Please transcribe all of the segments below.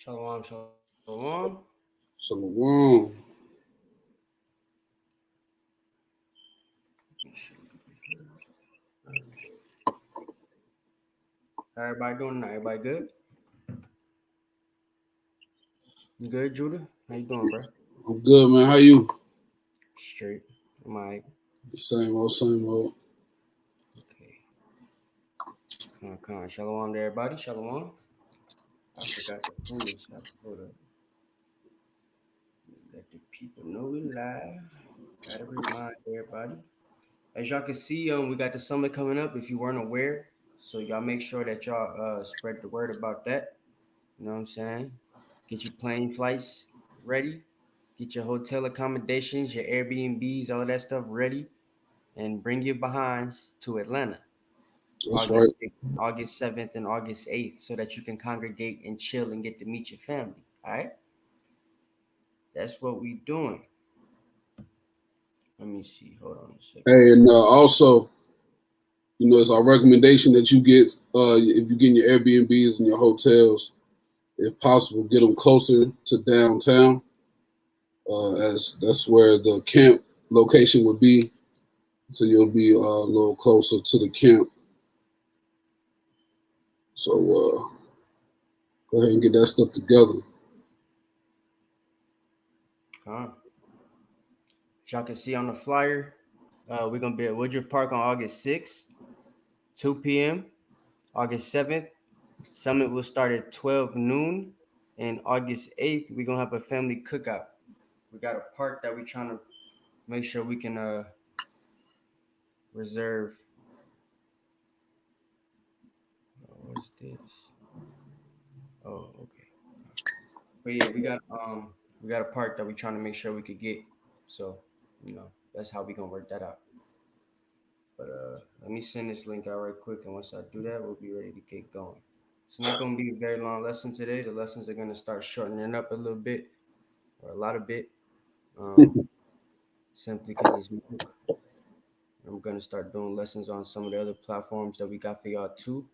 Shalom, shalom. Shalom. Make sure we can be heard. How everybody doing tonight? Everybody good? You good, Judah? How you doing, bro? I'm good, man. How you? Straight. Am I Same old, same old. okay? Come on. Shalom to everybody. Shalom. I forgot to pin this up. Hold up. Let the people know we live. Gotta remind everybody. As y'all can see, we got the summit coming up. If you weren't aware, so y'all make sure that y'all spread the word about that. You know what I'm saying? Get your plane flights ready. Get your hotel accommodations, your Airbnbs, all that stuff ready, and bring your behinds to Atlanta, That's right. August 6th, August 7th, and August 8th, so that you can congregate and chill and get to meet your family. All right, that's what we doing. Let me see. Hold on a second. Hey, and also, it's our recommendation that you get, if you get your Airbnbs and your hotels, if possible, get them closer to downtown, as that's where the camp location would be. So you'll be a little closer to the camp. So go ahead and get that stuff together. As y'all can see on the flyer, we're gonna be at Woodruff Park on August 6th, 2 p.m. August 7th, summit will start at 12 noon. And August 8th, we're gonna have a family cookout. We got a park that we're trying to make sure we can reserve. What's this? Oh, okay. But yeah, we got a park that we're trying to make sure we could get. So, that's how we gonna work that out. But let me send this link out right quick, and once I do that, we'll be ready to get going. It's not gonna be a very long lesson today. The lessons are gonna start shortening up a little bit, or a lot of bit, um, simply because it's milk. I'm gonna start doing lessons on some of the other platforms that we got for y'all too.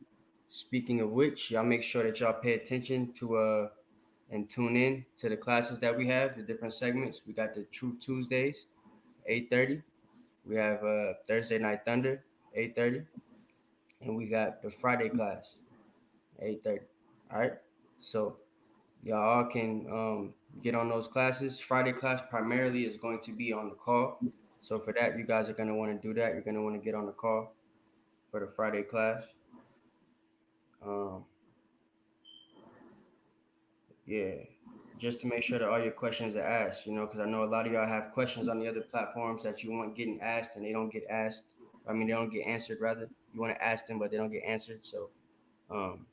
Speaking of which, y'all make sure that y'all pay attention to and tune in to the classes that we have, the different segments. We got the True Tuesdays, 8:30. We have Thursday Night Thunder, 8:30, and we got the Friday class, 8:30. All right. So y'all all can get on those classes. Friday class primarily is going to be on the call. So for that, you guys are gonna want to do that. You're gonna want to get on the call for the Friday class. Um, yeah, just to make sure that all your questions are asked, because I know a lot of y'all have questions on the other platforms that you want getting asked and they don't get asked. I mean, they don't get answered, rather. You want to ask them, but they don't get answered. So um,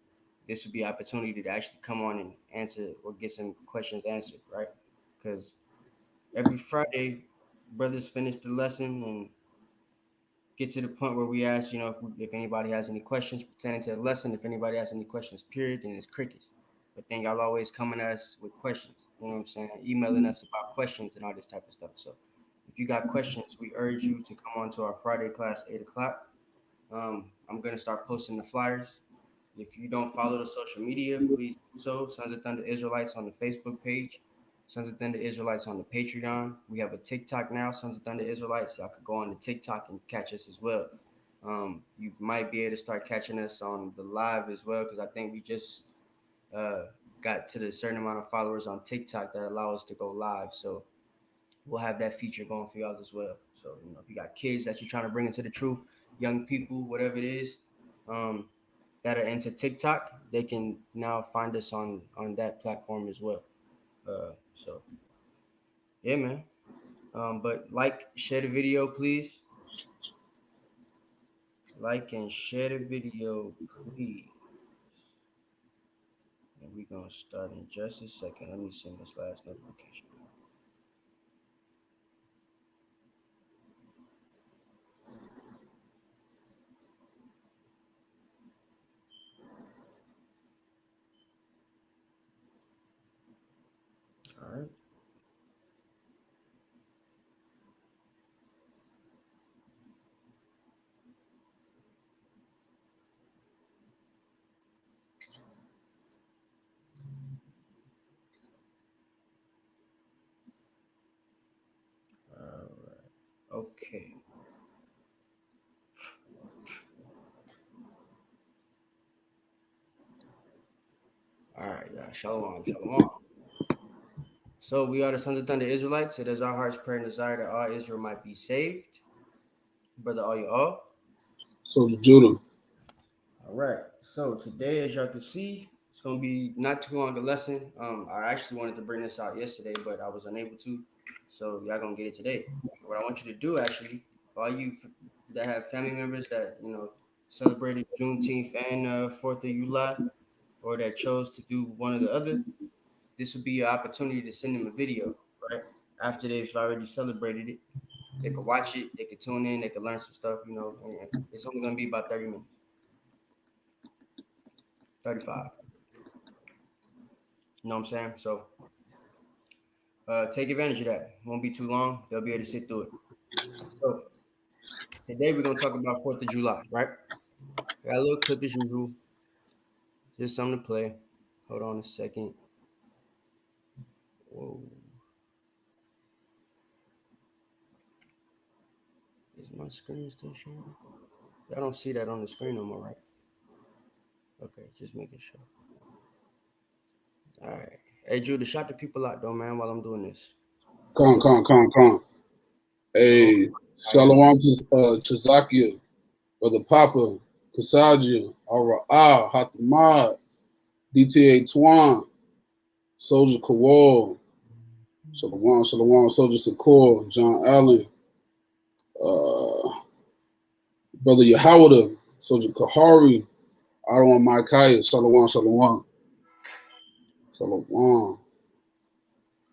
this would be an opportunity to actually come on and answer or get some questions answered, right? Because every Friday, brothers finish the lesson and get to the point where we ask, if anybody has any questions pertaining to the lesson, if anybody has any questions, period, then it's crickets. But then y'all always coming to us with questions, you know what I'm saying? Emailing us about questions and all this type of stuff. So if you got questions, we urge you to come on to our Friday class, 8 o'clock. I'm going to start posting the flyers. If you don't follow the social media, please do so. Sons of Thunder Israelites on the Facebook page, Sons of Thunder Israelites on the Patreon. We have a TikTok now, Sons of Thunder Israelites. Y'all could go on the TikTok and catch us as well. You might be able to start catching us on the live as well, because I think we just uh, got to the certain amount of followers on TikTok that allow us to go live. So we'll have that feature going for y'all as well. So if you got kids that you're trying to bring into the truth, young people, whatever it is, um, that are into TikTok, they can now find us on that platform as well. So yeah, man. But share the video, please. Like and share the video, please. And we're gonna start in just a second. Let me send this last notification. All right. Okay. All right, yeah. Shalom, shalom. So we are the sons of thunder Israelites. It is our heart's prayer and desire that all Israel might be saved. Brother, are you all? Soldier Judah. All right. So today, as y'all can see, it's gonna be not too long a lesson. I actually wanted to bring this out yesterday, but I was unable to. So y'all gonna get it today. What I want you to do, actually, for all you that have family members that celebrated Juneteenth and 4th of July, or that chose to do one or the other, this would be your opportunity to send them a video, right? After they've already celebrated it, they could watch it, they could tune in, they could learn some stuff, and it's only gonna be about 30 minutes, 35. You know what I'm saying? So take advantage of that. It won't be too long. They'll be able to sit through it. So today we're gonna talk about 4th of July, right? Got a little clip as usual. Just something to play. Hold on a second. Whoa. Is my screen still showing? I don't see that on the screen no more, right? Okay, just making sure. All right. Hey, Judah, shout the people out though, man, while I'm doing this. Con. Shalom. Hey, Ayasa. Shalom to Chazakia, Brother Papa, Kasaja, Ara Hatamad, DTA Twan, Soldier Kowal, Shalom, Soldier Sakor, John Allen, uh, Brother Yahawada, Soldier Kahari, Aaron Micaiah, Shalom.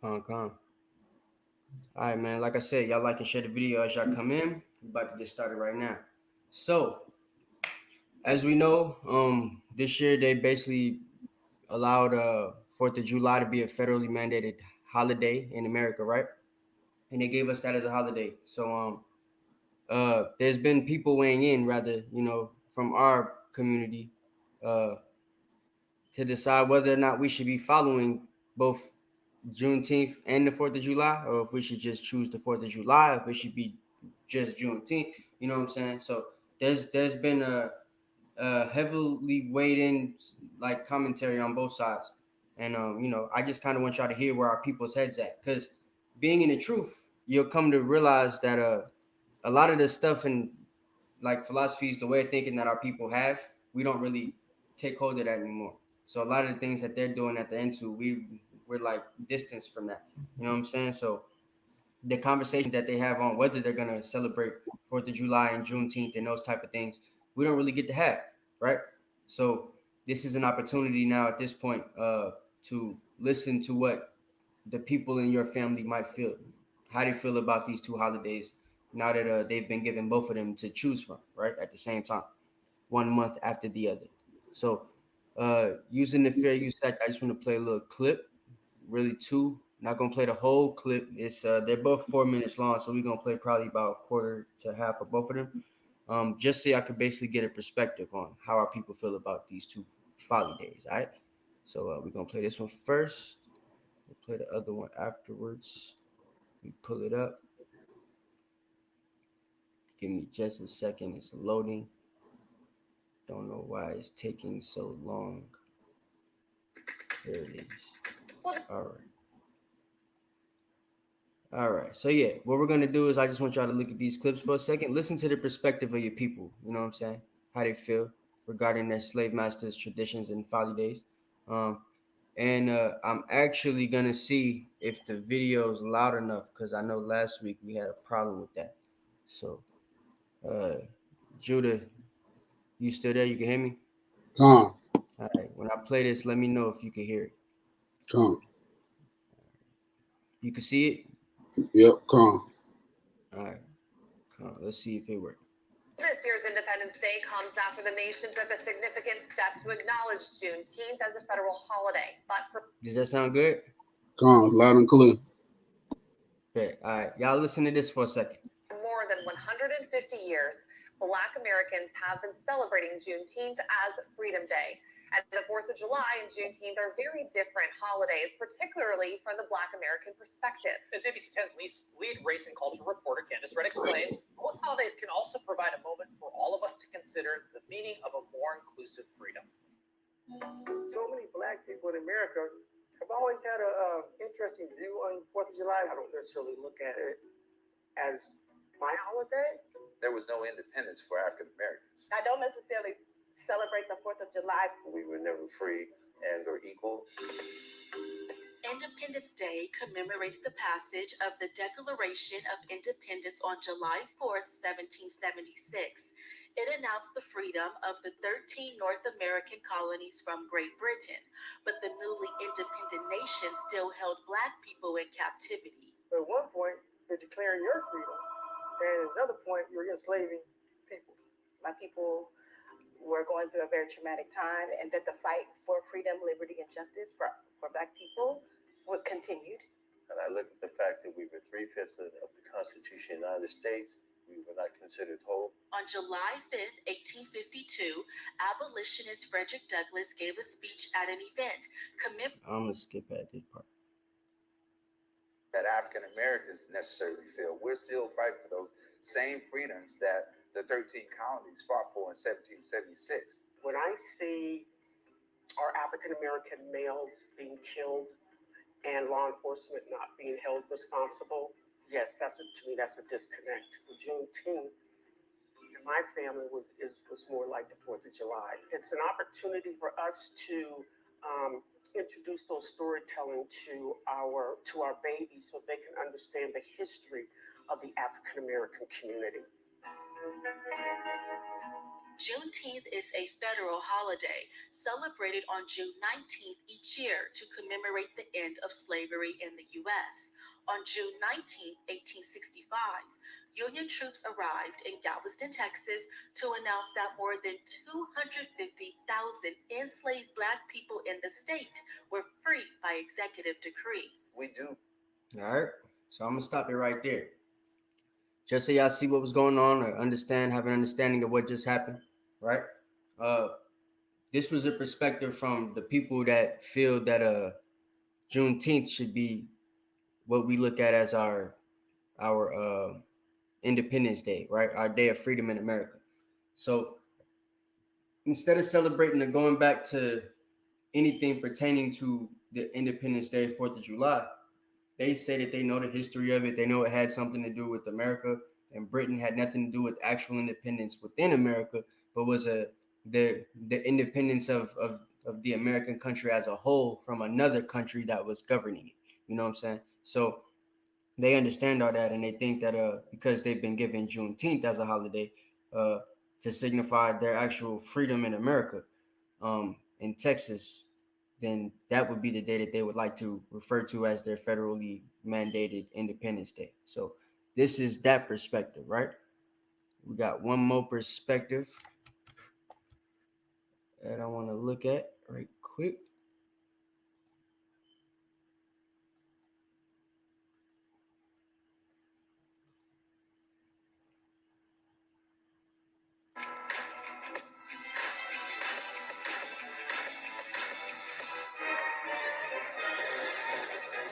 Con. All right, man. Like I said, y'all like and share the video as y'all come in. We're about to get started right now. So, as we know, this year they basically allowed 4th of July to be a federally mandated holiday in America, right? And they gave us that as a holiday. So there's been people weighing in, rather, from our community, uh, to decide whether or not we should be following both Juneteenth and the 4th of July, or if we should just choose the 4th of July, if it should be just Juneteenth. You know what I'm saying? So there's been a heavily weighed in like commentary on both sides, and I just kind of want y'all to hear where our people's heads at, because being in the truth, you'll come to realize that a lot of the stuff and like philosophies, the way of thinking that our people have, we don't really take hold of that anymore. So a lot of the things that they're doing at the end too, we're like distanced from that. You know what I'm saying? So the conversations that they have on whether they're gonna celebrate 4th of July and Juneteenth and those type of things, we don't really get to have, right? So this is an opportunity now at this point to listen to what the people in your family might feel. How do you feel about these two holidays now that they've been given both of them to choose from, right? At the same time, 1 month after the other. So using the Fair Use Act, I just want to play a little clip, really two. Not gonna play the whole clip. It's they're both 4 minutes long, so we're gonna play probably about a quarter to half of both of them. Just so I could basically get a perspective on how our people feel about these two folly days. All right. So we're gonna play this one first. We'll play the other one afterwards. We pull it up. Give me just a second. It's loading. Don't know why it's taking so long. There it is. All right. All right. So yeah, what we're gonna do is I just want y'all to look at these clips for a second. Listen to the perspective of your people. You know what I'm saying? How they feel regarding their slave masters' traditions and folly days. Um, and I'm actually gonna see if the video is loud enough, because I know last week we had a problem with that. So, uh, Judah, you still there? You can hear me? Con. All right. When I play this, let me know if you can hear it. You can see it. Yep, con. All right. Come on, let's see if it works. This year's Independence Day comes after the nation took a significant step to acknowledge Juneteenth as a federal holiday. But Does that sound good? Con, loud and clear. Okay. All right. Y'all listen to this for a second. for more than 150 years, Black Americans have been celebrating Juneteenth as Freedom Day. And the 4th of July and Juneteenth are very different holidays, particularly from the Black American perspective. As ABC 10's lead race and culture reporter Candace Red explains, both holidays can also provide a moment for all of us to consider the meaning of a more inclusive freedom. So many Black people in America have always had an interesting view on 4th of July. I don't necessarily look at it as my holiday. There was no independence for African Americans. I don't necessarily celebrate the 4th of July. We were never free and or equal. Independence Day commemorates the passage of the Declaration of Independence on July 4th, 1776. It announced the freedom of the 13 North American colonies from Great Britain, but the newly independent nation still held Black people in captivity. At one point, you're declaring your freedom, and at another point, you're enslaving people. My people were going through a very traumatic time, and that the fight for freedom, liberty, and justice for Black people would continued. And I look at the fact that we were 3/5 of the Constitution of the United States. We were not considered whole. On July 5th, 1852, abolitionist Frederick Douglass gave a speech at an event I'm gonna skip at this part. That African Americans necessarily feel. We're still fighting for those same freedoms that the 13 colonies fought for in 1776. When I see our African American males being killed and law enforcement not being held responsible, yes, to me that's a disconnect. Juneteenth in my family was more like the 4th of July. It's an opportunity for us to introduce those storytelling to our babies so they can understand the history of the African American community. Juneteenth is a federal holiday celebrated on June 19th each year to commemorate the end of slavery in the U.S. On June 19th, 1865, Union troops arrived in Galveston, Texas to announce that more than 250,000 enslaved Black people in the state were freed by executive decree. We do. All right, so I'm gonna stop it right there. Just so y'all see what was going on or have an understanding of what just happened, right? This was a perspective from the people that feel that Juneteenth should be what we look at as our Independence Day, right? Our day of freedom in America. So instead of celebrating or going back to anything pertaining to the Independence Day, 4th of July, they say that they know the history of it. They know it had something to do with America, and Britain had nothing to do with actual independence within America, but was the independence of the American country as a whole from another country that was governing it. You know what I'm saying? So they understand all that, and they think that because they've been given Juneteenth as a holiday to signify their actual freedom in America, in Texas, then that would be the day that they would like to refer to as their federally mandated Independence Day. So this is that perspective, right? We got one more perspective that I want to look at right quick.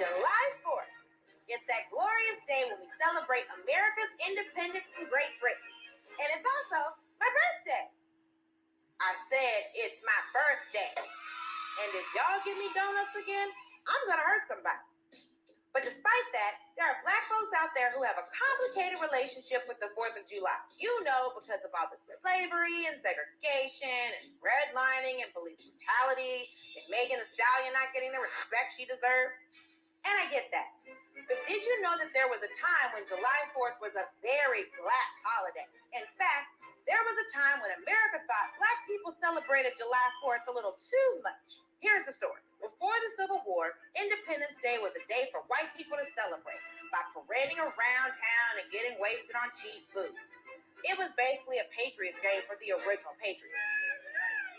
July 4th. It's that glorious day when we celebrate America's independence from Great Britain. And it's also my birthday. I said it's my birthday. And if y'all give me donuts again, I'm going to hurt somebody. But despite that, there are Black folks out there who have a complicated relationship with the 4th of July. You know, because of all the slavery and segregation and redlining and police brutality and Megan Thee Stallion not getting the respect she deserves. And I get that. But did you know that there was a time when July 4th was a very Black holiday? In fact, there was a time when America thought Black people celebrated July 4th a little too much. Here's the story. Before the Civil War, Independence Day was a day for white people to celebrate by parading around town and getting wasted on cheap booze. It was basically a Patriots game for the original Patriots.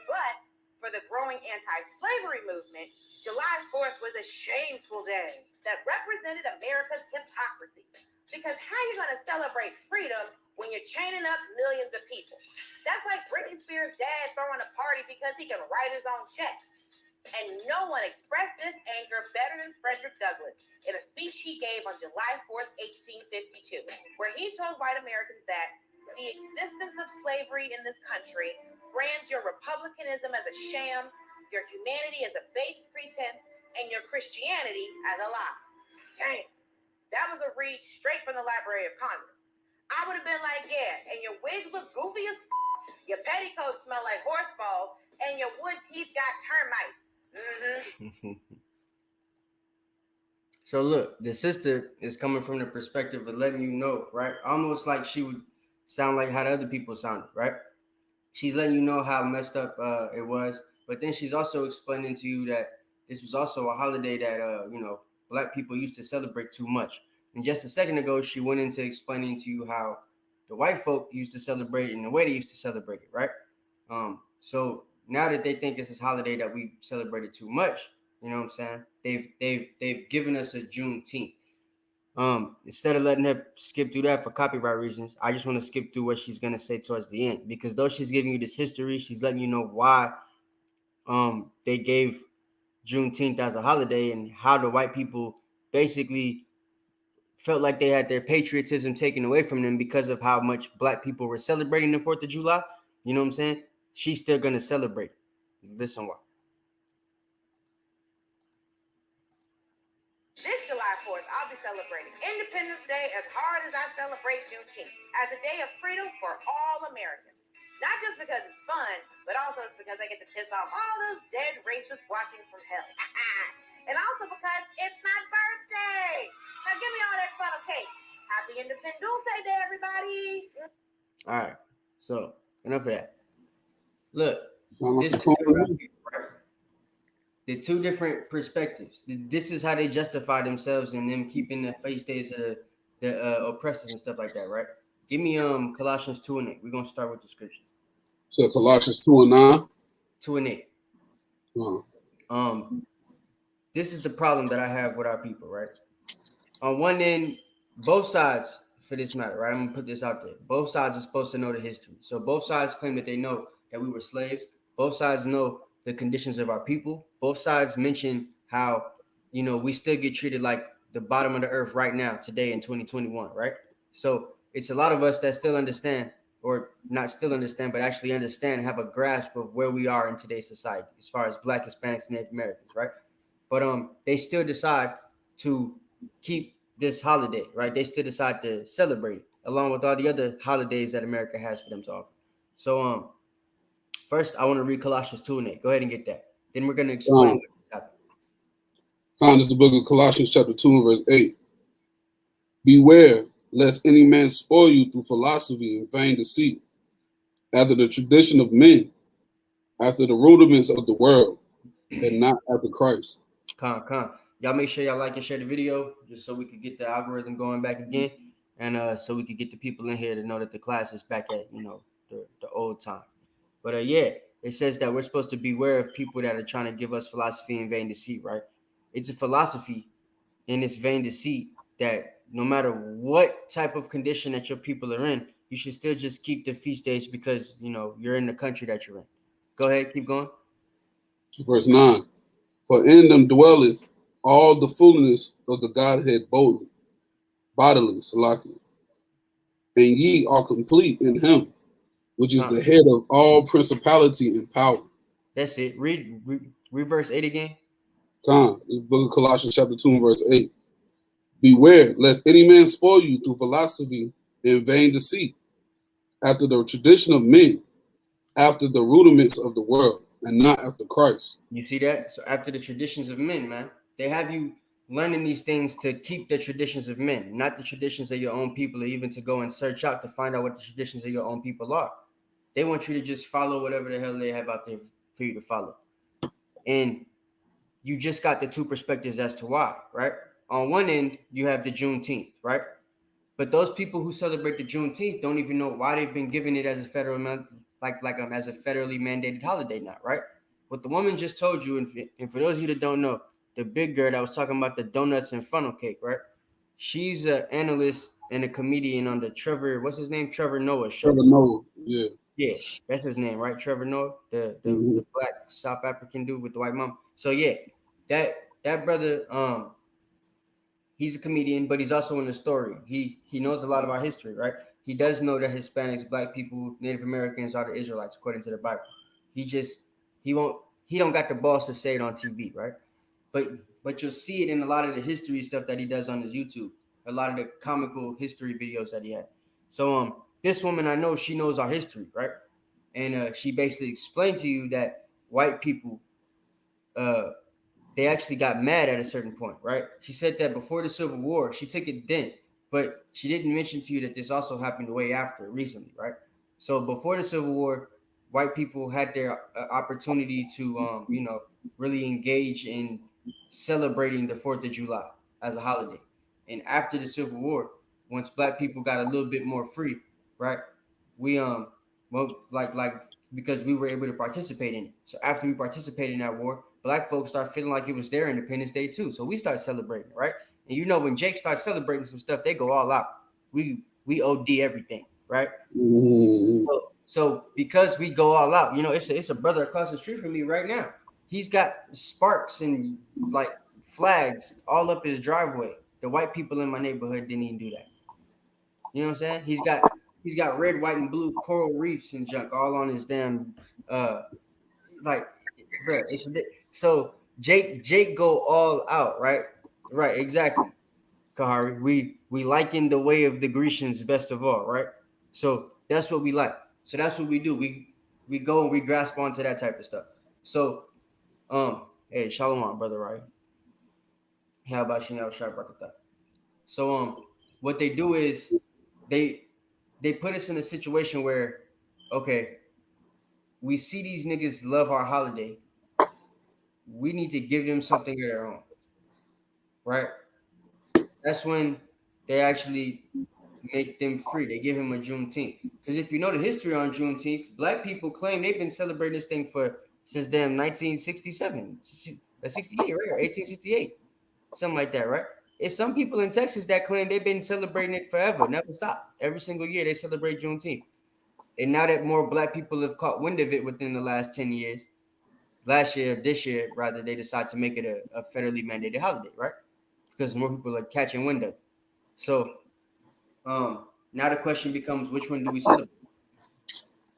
But for the growing anti-slavery movement, July 4th was a shameful day that represented America's hypocrisy. Because how are you going to celebrate freedom when you're chaining up millions of people. That's like Britney Spears' dad throwing a party because he can write his own checks. And no one expressed this anger better than Frederick Douglass in a speech he gave on July 4th, 1852, where he told white Americans that the existence of slavery in this country brands your republicanism as a sham, your humanity as a base pretense, and your Christianity as a lie. Dang, that was a read straight from the Library of Congress. I would have been like, yeah, and your wigs look goofy as your petticoats smell like horse balls, and your wood teeth got termites. So look, the sister is coming from the perspective of letting you know, right? Almost like she would sound like how the other people sounded, right? She's letting you know how messed up it was, but then she's also explaining to you that this was also a holiday that black people used to celebrate too much. And just a second ago, she went into explaining to you how the white folk used to celebrate and the way they used to celebrate it, right? So now that they think it's this holiday that we celebrated too much, you know what I'm saying? They've given us a Juneteenth. Instead of letting her skip through that for copyright reasons, I just want to skip through what she's gonna say towards the end, because though she's giving you this history, she's letting you know why they gave Juneteenth as a holiday and how the white people basically felt like they had their patriotism taken away from them because of how much black people were celebrating the 4th of July. You know what I'm saying? She's still gonna celebrate. Listen why. This July 4th, I'll be celebrating Independence Day as hard as I celebrate Juneteenth, as a day of freedom for all Americans. Not just because it's fun, but also it's because I get to piss off all those dead racists watching from hell. And also because it's my birthday. Now give me all that funnel cake. Happy Independence Day, everybody. All right. So enough of that. Look, this is the two different perspectives. This is how they justify themselves and them keeping the feast days of the oppressors and stuff like that, right? Give me Colossians 2 and 8. We're gonna start with the scripture. So Colossians 2 and 9. 2 and 8. Uh-huh. This is the problem that I have with our people, right? On one end, both sides, for this matter, right? I'm gonna put this out there. Both sides are supposed to know the history. So both sides claim that they know that we were slaves. Both sides know the conditions of our people. Both sides mention how, we still get treated like the bottom of the earth right now, today in 2021, right? So it's a lot of us that still understand, or not still understand, but actually understand and have a grasp of where we are in today's society as far as Black, Hispanics, and Native Americans, right? But they still decide to keep this holiday, right? They still decide to celebrate it, along with all the other holidays that America has for them to offer. So first I want to read Colossians 2 and 8. Go ahead and get that. Then we're going to explain what happened. This is the book of Colossians chapter 2 and verse 8. Beware lest any man spoil you through philosophy and vain deceit, after the tradition of men, after the rudiments of the world, and not after Christ. Con. Y'all make sure y'all like and share the video just so we could get the algorithm going back again, and so we could get the people in here to know that the class is back at the old time. But it says that we're supposed to beware of people that are trying to give us philosophy and vain deceit, right? It's a philosophy in this vain deceit that no matter what type of condition that your people are in, you should still just keep the feast days because you're in the country that you're in. Go ahead, keep going. Verse 9. For in them dwelleth all the fullness of the Godhead bodily, Salaki. And ye are complete in him, which is the head of all principality and power. That's it. Read verse 8 again. The book of Colossians chapter 2 and verse 8. Beware lest any man spoil you through philosophy and vain deceit, after the tradition of men, after the rudiments of the world, and not after Christ. You see that? So after the traditions of men, man, they have you learning these things to keep the traditions of men, not the traditions of your own people, or even to go and search out to find out what the traditions of your own people are. They want you to just follow whatever the hell they have out there for you to follow. And you just got the two perspectives as to why, right? On one end, you have the Juneteenth, right? But those people who celebrate the Juneteenth don't even know why they've been given it as a federal as a federally mandated holiday now, right? What the woman just told you, and for those of you that don't know, the big girl that was talking about the donuts and funnel cake, right? She's an analyst and a comedian on the Trevor, what's his name? Trevor Noah show. Trevor Noah, yeah. Yeah, that's his name, right? Trevor Noah, the black South African dude with the white mom. So yeah, that brother, he's a comedian, but he's also in the story. He knows a lot about history, right? He does know that Hispanics, black people, Native Americans are the Israelites according to the Bible. He won't he don't got the balls to say it on TV, right? But you'll see it in a lot of the history stuff that he does on his YouTube, a lot of the comical history videos that he had. So this woman, I know she knows our history, right? And she basically explained to you that white people uh they actually got mad at a certain point, right? She said that before the Civil War, she took it then, but she didn't mention to you that this also happened way after recently, right? So before the Civil War, white people had their opportunity to, really engage in celebrating the 4th of July as a holiday. And after the Civil War, once black people got a little bit more free, right? We, well, like because we were able to participate in it. So after we participated in that war, black folks start feeling like it was their Independence Day too. So we start celebrating, right? And when Jake starts celebrating some stuff, they go all out. We OD everything, right? Mm-hmm. So because we go all out, it's a brother across the street from me right now. He's got sparks and like flags all up his driveway. The white people in my neighborhood didn't even do that. You know what I'm saying? He's got red, white, and blue coral reefs and junk all on his damn like, bro. So Jake go all out, right? Right, exactly. Kahari, we liken the way of the Grecians best of all, right? So that's what we like. So that's what we do. We go and we grasp onto that type of stuff. So hey, shalom, brother, right? How about you now, sharp that? So what they do is they they put us in a situation where, okay, we see these niggas love our holiday. We need to give them something of their own, right? That's when they actually make them free. They give him a Juneteenth. Because if you know the history on Juneteenth, black people claim they've been celebrating this thing since damn 1967, 68, right? Or 1868, something like that, right? It's some people in Texas that claim they've been celebrating it forever, never stop. Every single year they celebrate Juneteenth. And now that more black people have caught wind of it within the last 10 years, this year, rather, they decide to make it a federally mandated holiday, right? Because more people are catching wind of it. So now the question becomes, which one do we celebrate?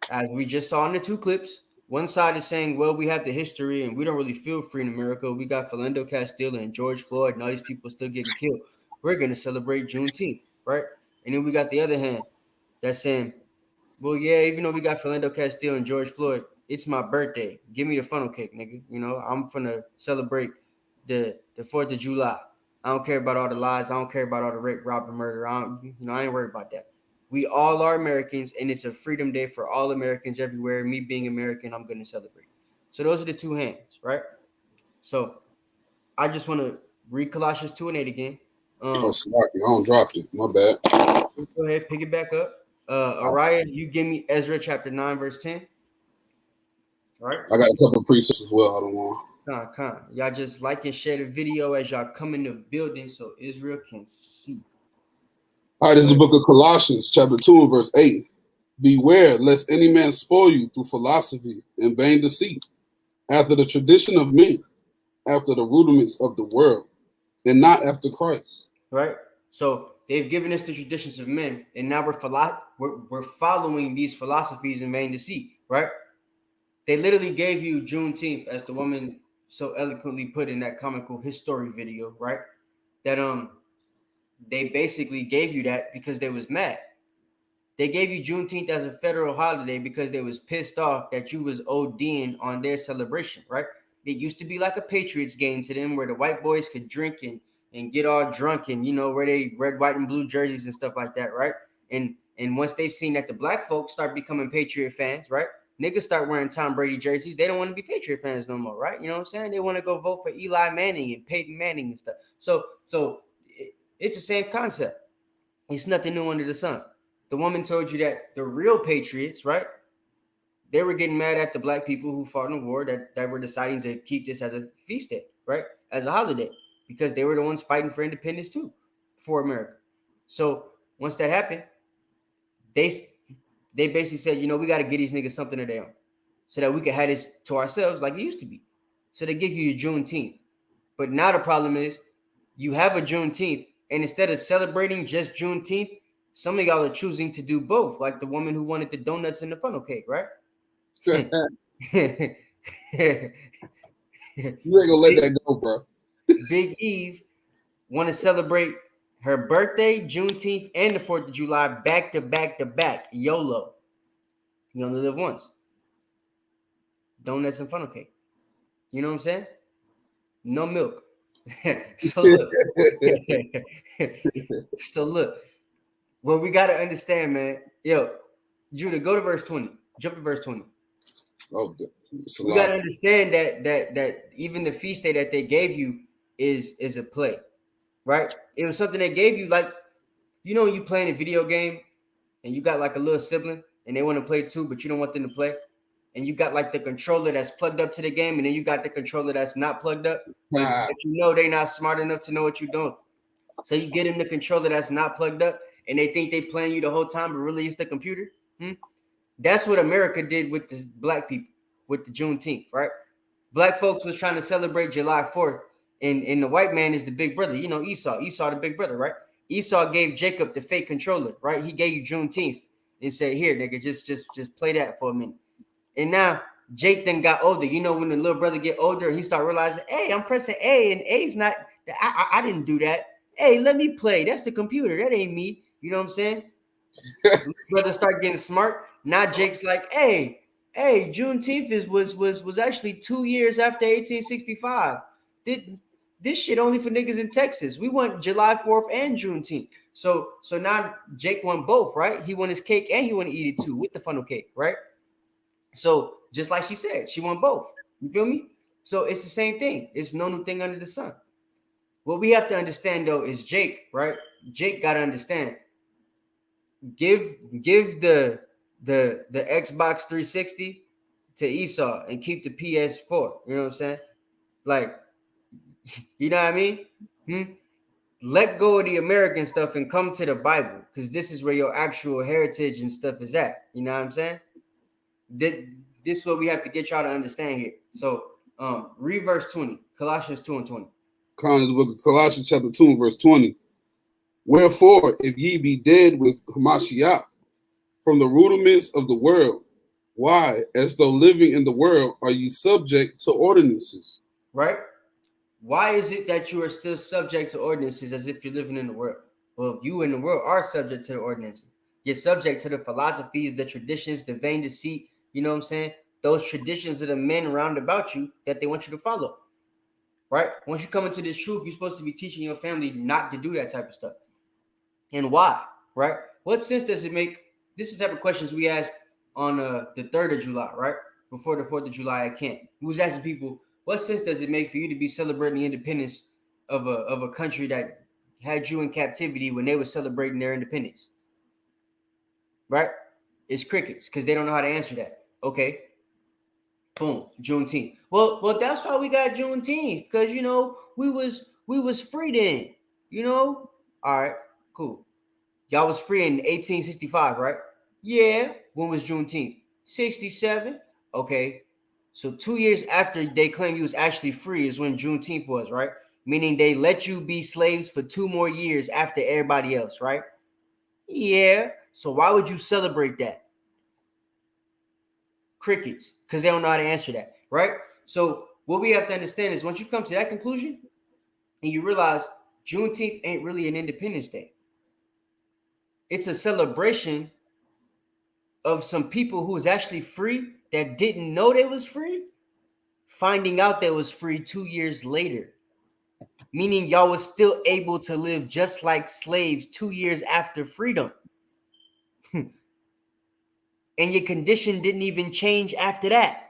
As we just saw in the two clips, one side is saying, well, we have the history and we don't really feel free in America. We got Philando Castile and George Floyd and all these people still getting killed. We're going to celebrate Juneteenth, right? And then we got the other hand that's saying, well, yeah, even though we got Philando Castile and George Floyd, it's my birthday. Give me the funnel cake, nigga. I'm finna celebrate the 4th of July. I don't care about all the lies. I don't care about all the rape, rob, and murder. I ain't worried about that. We all are Americans, and it's a freedom day for all Americans everywhere. Me being American, I'm gonna celebrate. So those are the two hands, right? So I just want to read Colossians 2:8 again. Sorry, I don't drop it. My bad. Go ahead, pick it back up. Araya, you give me Ezra chapter 9, verse 10. All right. I got a couple of precepts as well. I don't want. Y'all just like and share the video as y'all come in the building so Israel can see. All right, this is the book of Colossians, chapter 2 and verse 8. Beware lest any man spoil you through philosophy and vain deceit, after the tradition of men, after the rudiments of the world, and not after Christ. Right? So they've given us the traditions of men, and now we're following these philosophies and vain deceit, right? They literally gave you Juneteenth, as the woman so eloquently put in that comical history video, right? That they basically gave you that because they was mad. They gave you Juneteenth as a federal holiday because they was pissed off that you was ODing on their celebration, right? It used to be like a Patriots game to them where the white boys could drink and get all drunk and, where they red, white, and blue jerseys and stuff like that, right? And once they seen that the black folks start becoming Patriot fans, right? Niggas start wearing Tom Brady jerseys. They don't want to be Patriot fans no more, right? You know what I'm saying? They want to go vote for Eli Manning and Peyton Manning and stuff. So it's the same concept. It's nothing new under the sun. The woman told you that the real patriots, right? They were getting mad at the black people who fought in the war that were deciding to keep this as a feast day, right? As a holiday, because they were the ones fighting for independence too, for America. So Once that happened, they basically said, you know, we got to get these niggas something of their own so that we can have this to ourselves like it used to be. So they give you your Juneteenth. But now the problem is you have a Juneteenth, and instead of celebrating just Juneteenth, some of y'all are choosing to do both, like the woman who wanted the donuts and the funnel cake, right? You ain't gonna let that go, bro. Big Eve want to celebrate her birthday, Juneteenth, and the 4th of July back to back to back. YOLO. You only live once. Donuts and funnel cake. You know what I'm saying? No milk. So look. So look. What we got to understand, man. Yo, Judah, go to verse 20. Jump to verse 20. Oh, we got to understand that even the feast day that they gave you is a play, right? It was something they gave you, like, you know, you playing a video game and you got like a little sibling and they want to play too, but you don't want them to play. And you got like the controller that's plugged up to the game, and then you got the controller that's not plugged up, but you know they're not smart enough to know what you're doing. So you get them the controller that's not plugged up, and they think they playing you the whole time, but really it's the computer. That's what America did with the black people, with the Juneteenth, right? Black folks was trying to celebrate July 4th, and the white man is the big brother. You know, Esau the big brother, right? Esau gave Jacob the fake controller, right? He gave you Juneteenth and said, here, nigga, just play that for a minute. And now Jake then got older. You know, when the little brother get older, he start realizing, hey, I'm pressing A, and A's not, I didn't do that. Hey, let me play. That's the computer. That ain't me. You know what I'm saying? Brother start getting smart. Now Jake's like, hey, Juneteenth was actually 2 years after 1865. This shit only for niggas in Texas. We want July 4th and Juneteenth. So now Jake won both, right? He won his cake and he want to eat it too with the funnel cake, right? So just like she said, she won both. You feel me? So it's the same thing. It's no new thing under the sun. What we have to understand though is Jake, right? Jake got to understand. Give the Xbox 360 to Esau and keep the PS4. You know what I'm saying? Like, you know what I mean? Let go of the American stuff and come to the Bible, because this is where your actual heritage and stuff is at. You know what I'm saying? This is what we have to get y'all to understand here. So read verse 20, Colossians 2 and 20. Colossians chapter 2 and verse 20. Wherefore, if ye be dead with Hamashiach from the rudiments of the world, why, as though living in the world, are ye subject to ordinances? Right? Why is it that you are still subject to ordinances as if you're living in the world? Well, you in the world are subject to the ordinances. You're subject to the philosophies, the traditions, the vain deceit. You know what I'm saying? Those traditions of the men around about you that they want you to follow. Right? Once you come into this truth, you're supposed to be teaching your family not to do that type of stuff. And why? Right? What sense does it make? This is the type of questions we asked on the 3rd of July, right? Before the 4th of July at camp. We was asking people, what sense does it make for you to be celebrating the independence of a country that had you in captivity when they were celebrating their independence? Right? It's crickets, because they don't know how to answer that. Okay. Boom. Juneteenth. Well, that's why we got Juneteenth, because you know we was free then. You know? All right, cool. Y'all was free in 1865, right? Yeah. When was Juneteenth? 67. Okay. So 2 years after they claimed you was actually free is when Juneteenth was, right? Meaning they let you be slaves for 2 more years after everybody else, right? Yeah. So why would you celebrate that? Crickets, because they don't know how to answer that, right? So what we have to understand is once you come to that conclusion and you realize Juneteenth ain't really an Independence Day. It's a celebration of some people who was actually free that didn't know they was free, finding out they was free 2 years later. Meaning y'all was still able to live just like slaves 2 years after freedom. And your condition didn't even change after that.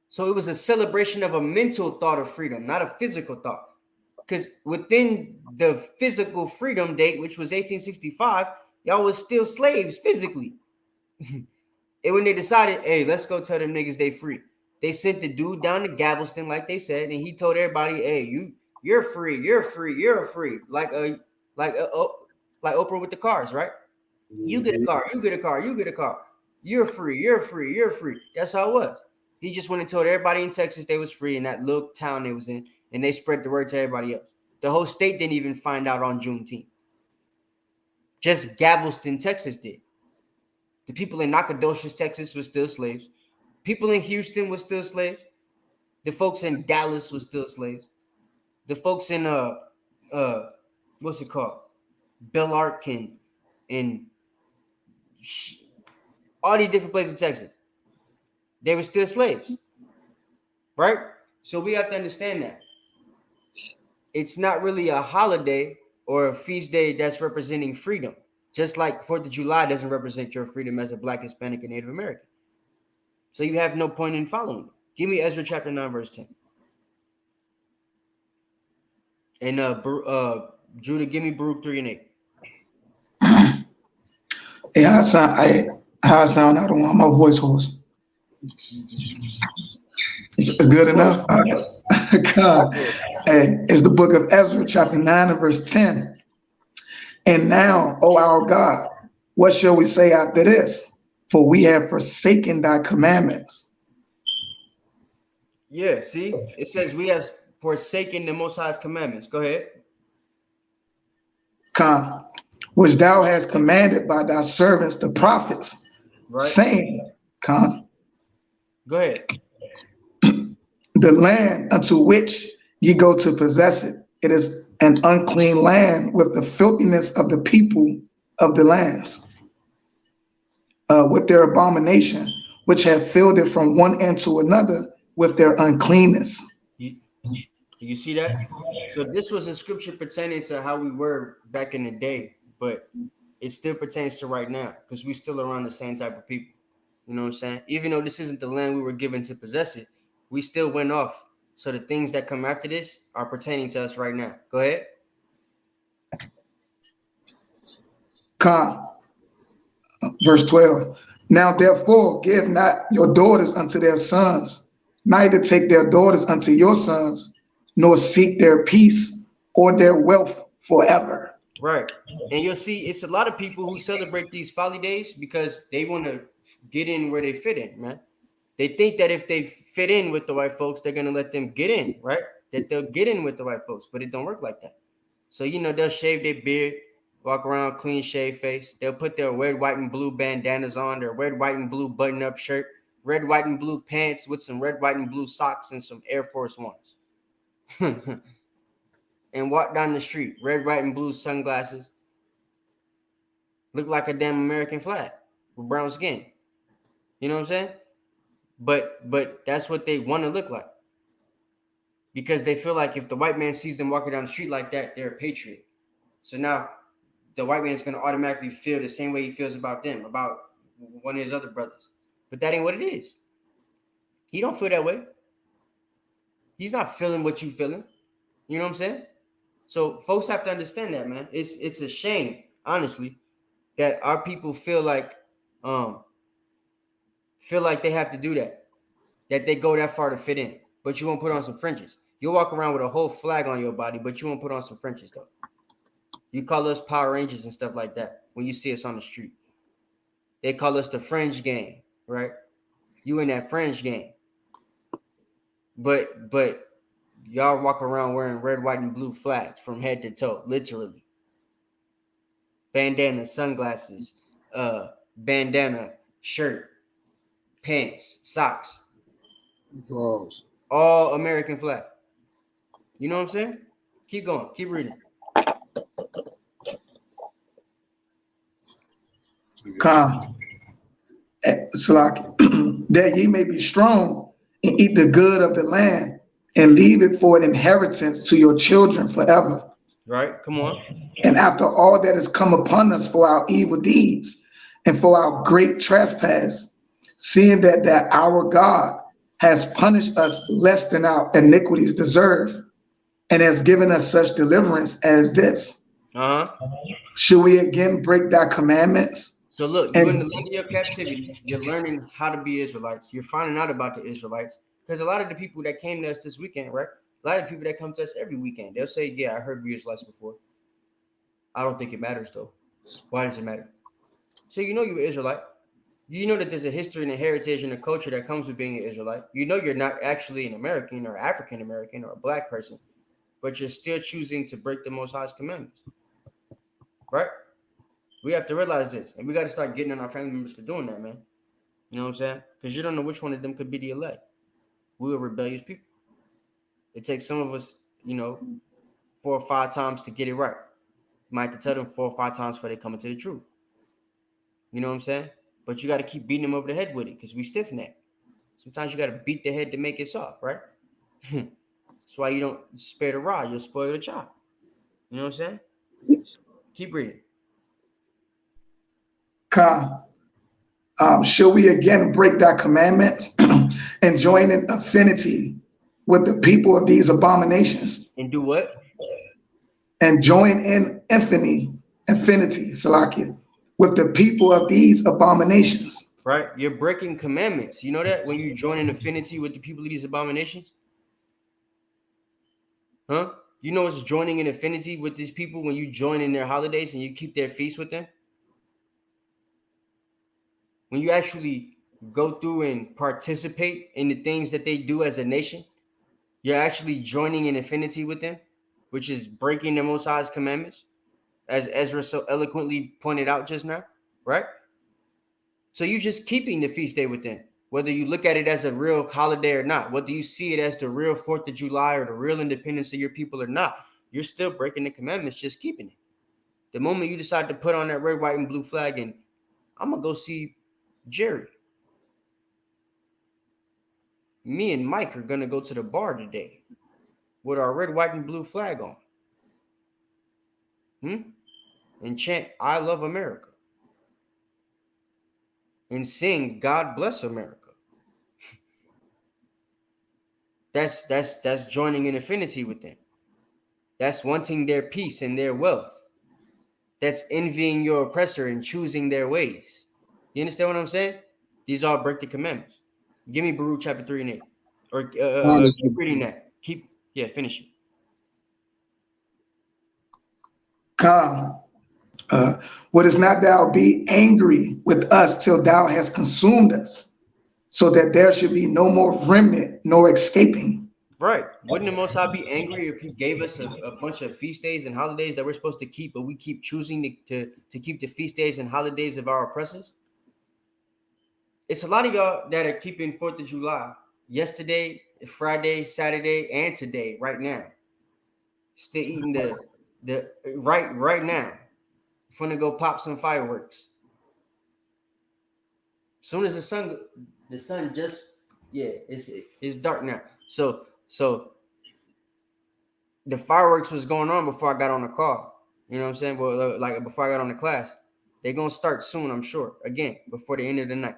So it was a celebration of a mental thought of freedom, not a physical thought. Because within the physical freedom date, which was 1865, y'all was still slaves physically. And when they decided, hey, let's go tell them niggas they free, they sent the dude down to Galveston, like they said, and he told everybody, hey, you're free, you're free, you're free. Like like Oprah with the cars, right? You get a car, you get a car, you get a car. You're free, you're free, you're free. That's how it was. He just went and told everybody in Texas they was free in that little town they was in, and they spread the word to everybody else. The whole state didn't even find out on Juneteenth. Just Galveston, Texas did. The people in Nacogdoches, Texas were still slaves. People in Houston were still slaves. The folks in Dallas were still slaves. The folks in what's it called? Bellark and all these different places in Texas. They were still slaves. Right? So we have to understand that. It's not really a holiday or a feast day that's representing freedom. Just like 4th of July doesn't represent your freedom as a Black, Hispanic, and Native American. So you have no point in following. Give me Ezra chapter 9, verse 10. And Judah, give me Baruch 3 and 8. Hey, how I sound? I don't want my voice hoarse. It's good enough. God. Hey, it's the book of Ezra, chapter 9 and verse 10. And now, O our God, what shall we say after this? For we have forsaken thy commandments. Yeah, see? It says we have forsaken the Most High's commandments. Go ahead. Which thou hast commanded by thy servants, the prophets, right. Saying, go ahead. The land unto which ye go to possess it, it is an unclean land with the filthiness of the people of the lands, with their abomination, which have filled it from one end to another with their uncleanness. You see that? So this was a scripture pertaining to how we were back in the day, but it still pertains to right now because we still around the same type of people. You know what I'm saying? Even though this isn't the land we were given to possess it, we still went off. So the things that come after this are pertaining to us right now. Go ahead. Verse 12. Now therefore give not your daughters unto their sons, neither take their daughters unto your sons, nor seek their peace or their wealth forever. Right. And you'll see it's a lot of people who celebrate these folly days because they want to get in where they fit in, man. They think that if they fit in with the white folks, they're going to let them get in, right? That they'll get in with the white folks, but it don't work like that. So, they'll shave their beard, walk around clean shaved face. They'll put their red, white, and blue bandanas on, their red, white, and blue button-up shirt, red, white, and blue pants with some red, white, and blue socks and some Air Force Ones. And walk down the street, red, white, and blue sunglasses. Look like a damn American flag with brown skin. You know what I'm saying? But that's what they want to look like. Because they feel like if the white man sees them walking down the street like that, they're a patriot. So now the white man's going to automatically feel the same way he feels about them, about one of his other brothers. But that ain't what it is. He don't feel that way. He's not feeling what you feeling. You know what I'm saying? So folks have to understand that, man. It's a shame, honestly, that our people feel like they have to do that they go that far to fit in. But you won't put on some fringes. You'll walk around with a whole flag on your body, but you won't put on some fringes, though. You call us Power Rangers and stuff like that when you see us on the street. They call us the fringe gang, right? You in that fringe gang. But y'all walk around wearing red, white, and blue flags from head to toe, literally. Bandana, sunglasses, bandana, shirt, pants, socks. Draws. All American flag. You know what I'm saying? Keep going. Keep reading. That ye may be strong and eat the good of the land and leave it for an inheritance to your children forever. Right? Come on. And after all that has come upon us for our evil deeds and for our great trespass, seeing that our God has punished us less than our iniquities deserve and has given us such deliverance as this. Should we again break thy commandments? So look, you're in the land of your captivity. You're learning how to be Israelites. You're finding out about the Israelites. Because a lot of the people that came to us this weekend, right? A lot of people that come to us every weekend, they'll say, yeah, I heard we Israelites before. I don't think it matters though. Why does it matter? So you know you're an Israelite. You know that there's a history and a heritage and a culture that comes with being an Israelite. You know you're not actually an American or African American or a black person, but you're still choosing to break the Most High's commandments. Right? We have to realize this, and we got to start getting on our family members for doing that, man. You know what I'm saying? Because you don't know which one of them could be the elect. We're rebellious people. It takes some of us, 4 or 5 times to get it right. You might have to tell them 4 or 5 times before they come into the truth. You know what I'm saying? But you got to keep beating them over the head with it because we stiff neck. Sometimes you got to beat the head to make it soft, right? That's why you don't spare the rod, you'll spoil the child. You know what I'm saying? So keep reading. Shall we again break thy commandments and join in affinity with the people of these abominations? And do what? And join in affinity, Salakia, with the people of these abominations. Right? You're breaking commandments. You know that when you join in affinity with the people of these abominations? Huh? You know it's joining in affinity with these people when you join in their holidays and you keep their feasts with them? When you actually go through and participate in the things that they do as a nation, you're actually joining in affinity with them, which is breaking the Most High's commandments, as Ezra so eloquently pointed out just now, right? So you're just keeping the feast day with them, whether you look at it as a real holiday or not, whether you see it as the real 4th of July or the real independence of your people or not, you're still breaking the commandments, just keeping it. The moment you decide to put on that red, white, and blue flag and I'm going to go see Jerry. Me and Mike are going to go to the bar today with our red, white, and blue flag on. And chant, I love America. And sing, God bless America. That's joining in affinity with them. That's wanting their peace and their wealth. That's envying your oppressor and choosing their ways. You understand what I'm saying? These all break the commandments. Give me Baruch chapter 3 and 8. Or keep reading that. Finish it. Come. Wouldst not thou be angry with us till thou hast consumed us, so that there should be no more remnant nor escaping? Right. Wouldn't the Most High be angry if he gave us a bunch of feast days and holidays that we're supposed to keep, but we keep choosing to keep the feast days and holidays of our oppressors? It's a lot of y'all that are keeping 4th of July yesterday, Friday, Saturday, and today, right now. Still eating the right now. Finna go pop some fireworks. Soon as the sun just it's dark now. So the fireworks was going on before I got on the car. You know what I'm saying? Well, like before I got on the class, they're gonna start soon, I'm sure. Again, before the end of the night,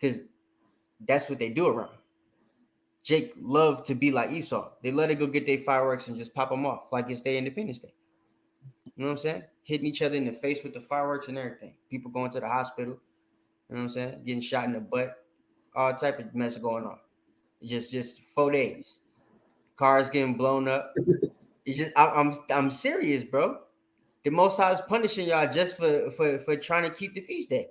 because that's what they do around. Jake loved to be like Esau. They let it go get their fireworks and just pop them off like it's their Independence Day. You know what I'm saying? Hitting each other in the face with the fireworks and everything. People going to the hospital. You know what I'm saying? Getting shot in the butt. All type of mess going on. Just 4 days. Cars getting blown up. It's just I'm serious, bro. The Most High is punishing y'all just for trying to keep the feast day.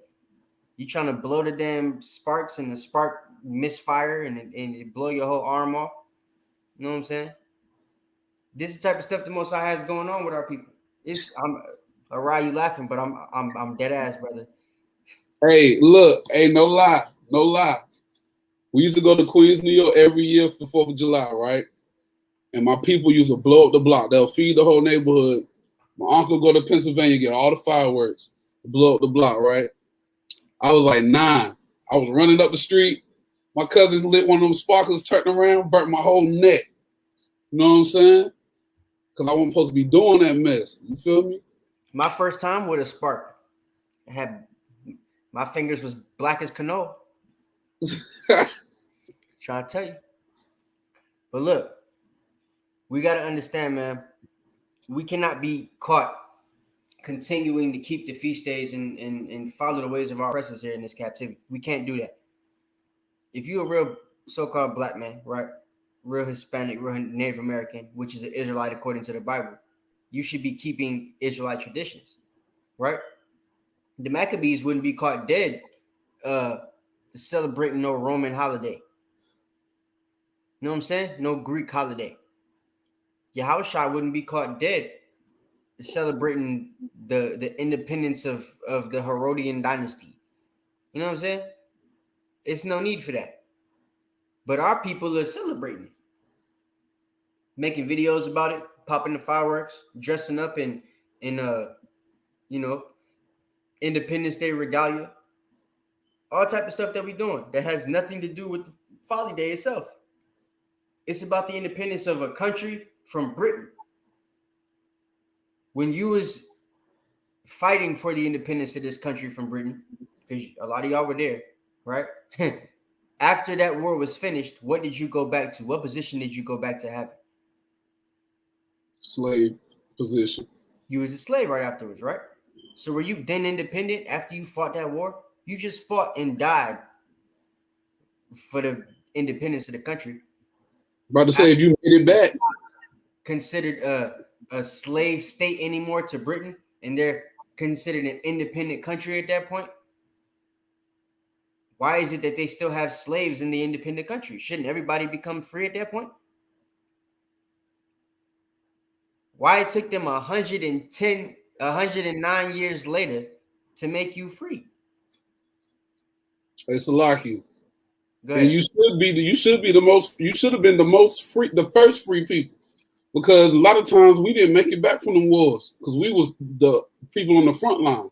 You trying to blow the damn sparks and the spark misfire and it blow your whole arm off. You know what I'm saying? This is the type of stuff the Most High has going on with our people. You laughing, but I'm dead ass, brother. Hey, look, no lie. We used to go to Queens, New York every year for 4th of July, right? And my people used to blow up the block. They'll feed the whole neighborhood. My uncle go to Pennsylvania, get all the fireworks, blow up the block, right? I was like 9. I was running up the street. My cousins lit one of them sparklers, turned around, burnt my whole neck. You know what I'm saying? Because I wasn't supposed to be doing that mess. You feel me? My first time with a spark. My fingers was black as canola. Trying to tell you. But look, we got to understand, man, we cannot be caught continuing to keep the feast days and follow the ways of our oppressors here in this captivity. We can't do that. If you're a real so-called black man, right, real Hispanic, real Native American, which is an Israelite according to the Bible, you should be keeping Israelite traditions, right? The Maccabees wouldn't be caught dead celebrating no Roman holiday. You know what I'm saying? No Greek holiday. Yahushua wouldn't be caught dead celebrating the independence of the Herodian dynasty. You know what I'm saying? It's no need for that. But our people are celebrating, making videos about it, popping the fireworks, dressing up in you know, Independence Day regalia, all type of stuff that we're doing that has nothing to do with the Folly Day itself. It's about the independence of a country from Britain. When you was fighting for the independence of this country from Britain, because a lot of y'all were there, right? After that war was finished, what did you go back to? What position did you go back to having? Slave position. You was a slave right afterwards, right? So were you then independent after you fought that war? You just fought and died for the independence of the country. About to say, if you made it back, considered a slave state anymore to Britain, and they're considered an independent country at that point. Why is it that they still have slaves in the independent country? Shouldn't everybody become free at that point? Why it took them 109 years later to make you free? it's a lock you. Go ahead. And you should have been the most free, the first free people. Because a lot of times we didn't make it back from the wars because we was the people on the front line.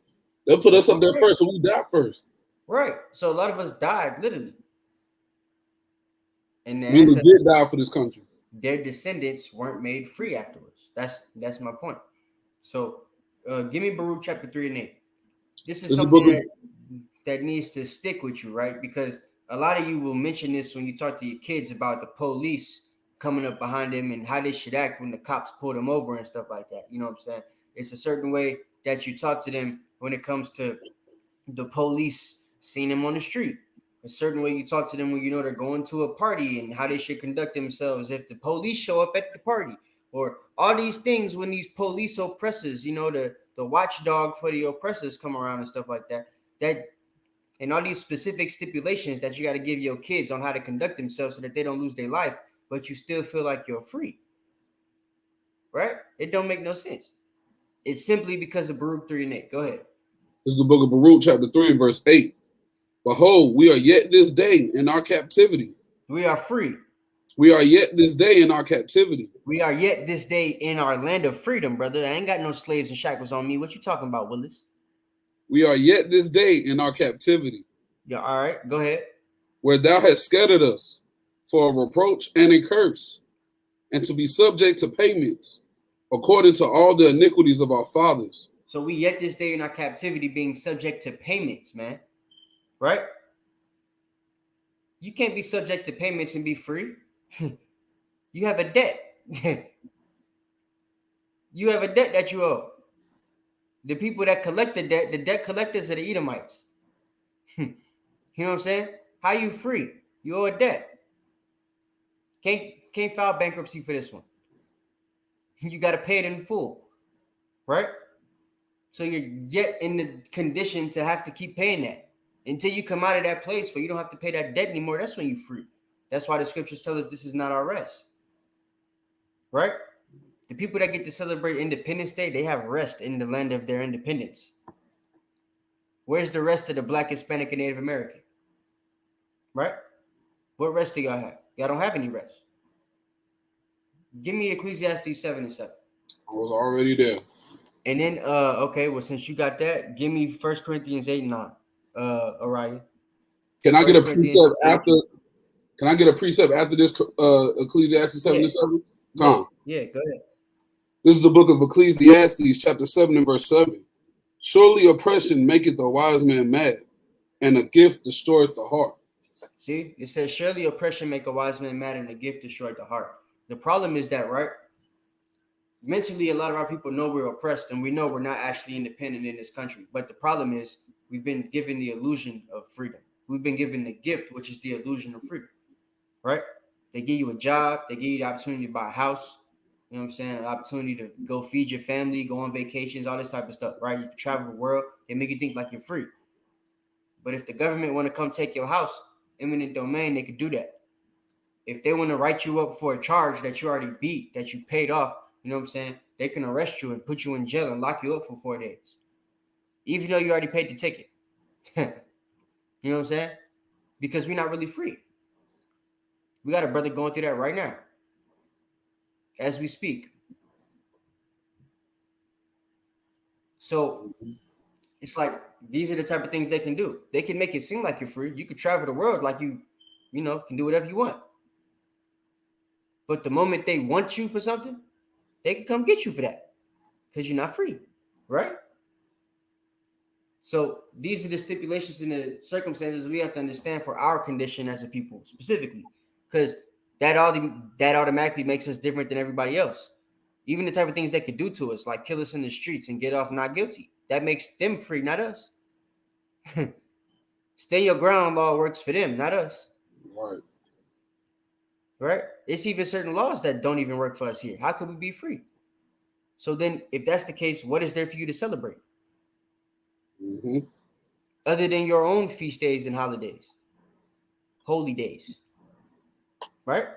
They'll put us up there first, so we died first. Right. So a lot of us died literally. And we legit died for this country. Their descendants weren't made free afterwards. That's my point. So give me Baruch chapter 3 and 8. This is something that needs to stick with you, right? Because a lot of you will mention this when you talk to your kids about the police coming up behind them and how they should act when the cops pull them over and stuff like that. You know what I'm saying? It's a certain way that you talk to them when it comes to the police seeing them on the street. A certain way you talk to them when you know they're going to a party and how they should conduct themselves if the police show up at the party, or all these things when these police oppressors, you know, the watchdog for the oppressors come around and stuff like that. And all these specific stipulations that you got to give your kids on how to conduct themselves so that they don't lose their life, but you still feel like you're free. Right? It don't make no sense. It's simply because of Baruch 3 and 8. Go ahead. This is the book of Baruch, chapter 3 and verse 8. Behold, we are yet this day in our captivity. We are free. We are yet this day in our captivity. We are yet this day in our land of freedom, brother. I ain't got no slaves and shackles on me. What you talking about, Willis? We are yet this day in our captivity. Yeah, all right. Go ahead. Where thou hast scattered us for a reproach and a curse, and to be subject to payments, according to all the iniquities of our fathers. So we yet this day in our captivity being subject to payments, man. Right? You can't be subject to payments and be free. You have a debt. You have a debt that you owe. The people that collect the debt collectors are the Edomites. You know what I'm saying? How you free? You owe a debt. Can't file bankruptcy for this one. You got to pay it in full, right? So you're yet in the condition to have to keep paying that until you come out of that place where you don't have to pay that debt anymore. That's when you free. That's why the scriptures tell us this is not our rest, right? The people that get to celebrate Independence Day, they have rest in the land of their independence. Where's the rest of the Black, Hispanic, and Native American? Right? What rest do y'all have? Y'all don't have any rest. Give me Ecclesiastes 7 and 7. I was already there. And then, okay, well, since you got that, give me 1 Corinthians 8 and 9. Orion. Can I get a precept after? Can I get a precept after this Ecclesiastes 7 and 7? Yeah, go ahead. This is the book of Ecclesiastes, chapter 7 and verse 7. Surely oppression maketh a wise man mad, and a gift destroyeth the heart. See, it says, surely oppression make a wise man mad, and a gift destroyeth the heart. The problem is that, right? Mentally, a lot of our people know we're oppressed, and we know we're not actually independent in this country. But the problem is we've been given the illusion of freedom. We've been given the gift, which is the illusion of freedom, right? They give you a job. They give you the opportunity to buy a house. You know what I'm saying? An opportunity to go feed your family, go on vacations, all this type of stuff, right? You can travel the world. They make you think like you're free. But if the government want to come take your house, eminent domain, they could do that. If they want to write you up for a charge that you already beat, that you paid off, you know what I'm saying? They can arrest you and put you in jail and lock you up for 4 days, even though you already paid the ticket. You know what I'm saying? Because we're not really free. We got a brother going through that right now, as we speak. So it's like these are the type of things they can do. They can make it seem like you're free. You could travel the world like you can do whatever you want. But the moment they want you for something, they can come get you for that because you're not free, right? So these are the stipulations and the circumstances we have to understand for our condition as a people specifically, because that automatically makes us different than everybody else. Even the type of things they could do to us, like kill us in the streets and get off not guilty, that makes them free, not us. Stay your ground law works for them, not us. Right. Right? It's even certain laws that don't even work for us here. How could we be free? So then, if that's the case, what is there for you to celebrate? Mm-hmm. Other than your own feast days and holidays, holy days, right?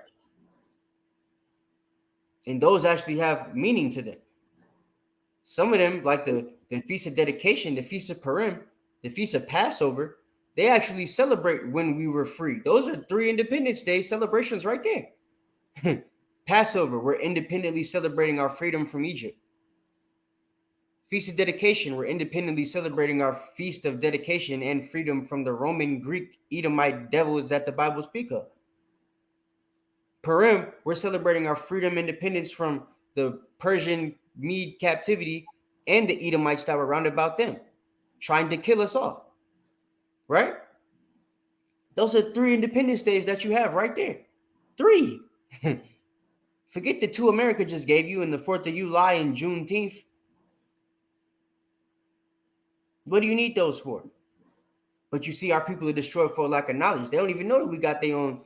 And those actually have meaning to them. Some of them, like the Feast of Dedication, the Feast of Purim, the Feast of Passover, they actually celebrate when we were free. Those are 3 Independence Day celebrations right there. Passover, we're independently celebrating our freedom from Egypt. Feast of Dedication, we're independently celebrating our Feast of Dedication and freedom from the Roman, Greek, Edomite devils that the Bible speaks of. Purim, we're celebrating our freedom, independence from the Persian Mede captivity and the Edomites that were round about them, trying to kill us all. Right? Those are 3 Independence Days that you have right there. 3. Forget the 2 America just gave you and the 4th of July and Juneteenth. What do you need those for? But you see, our people are destroyed for lack of knowledge. They don't even know that we got their own,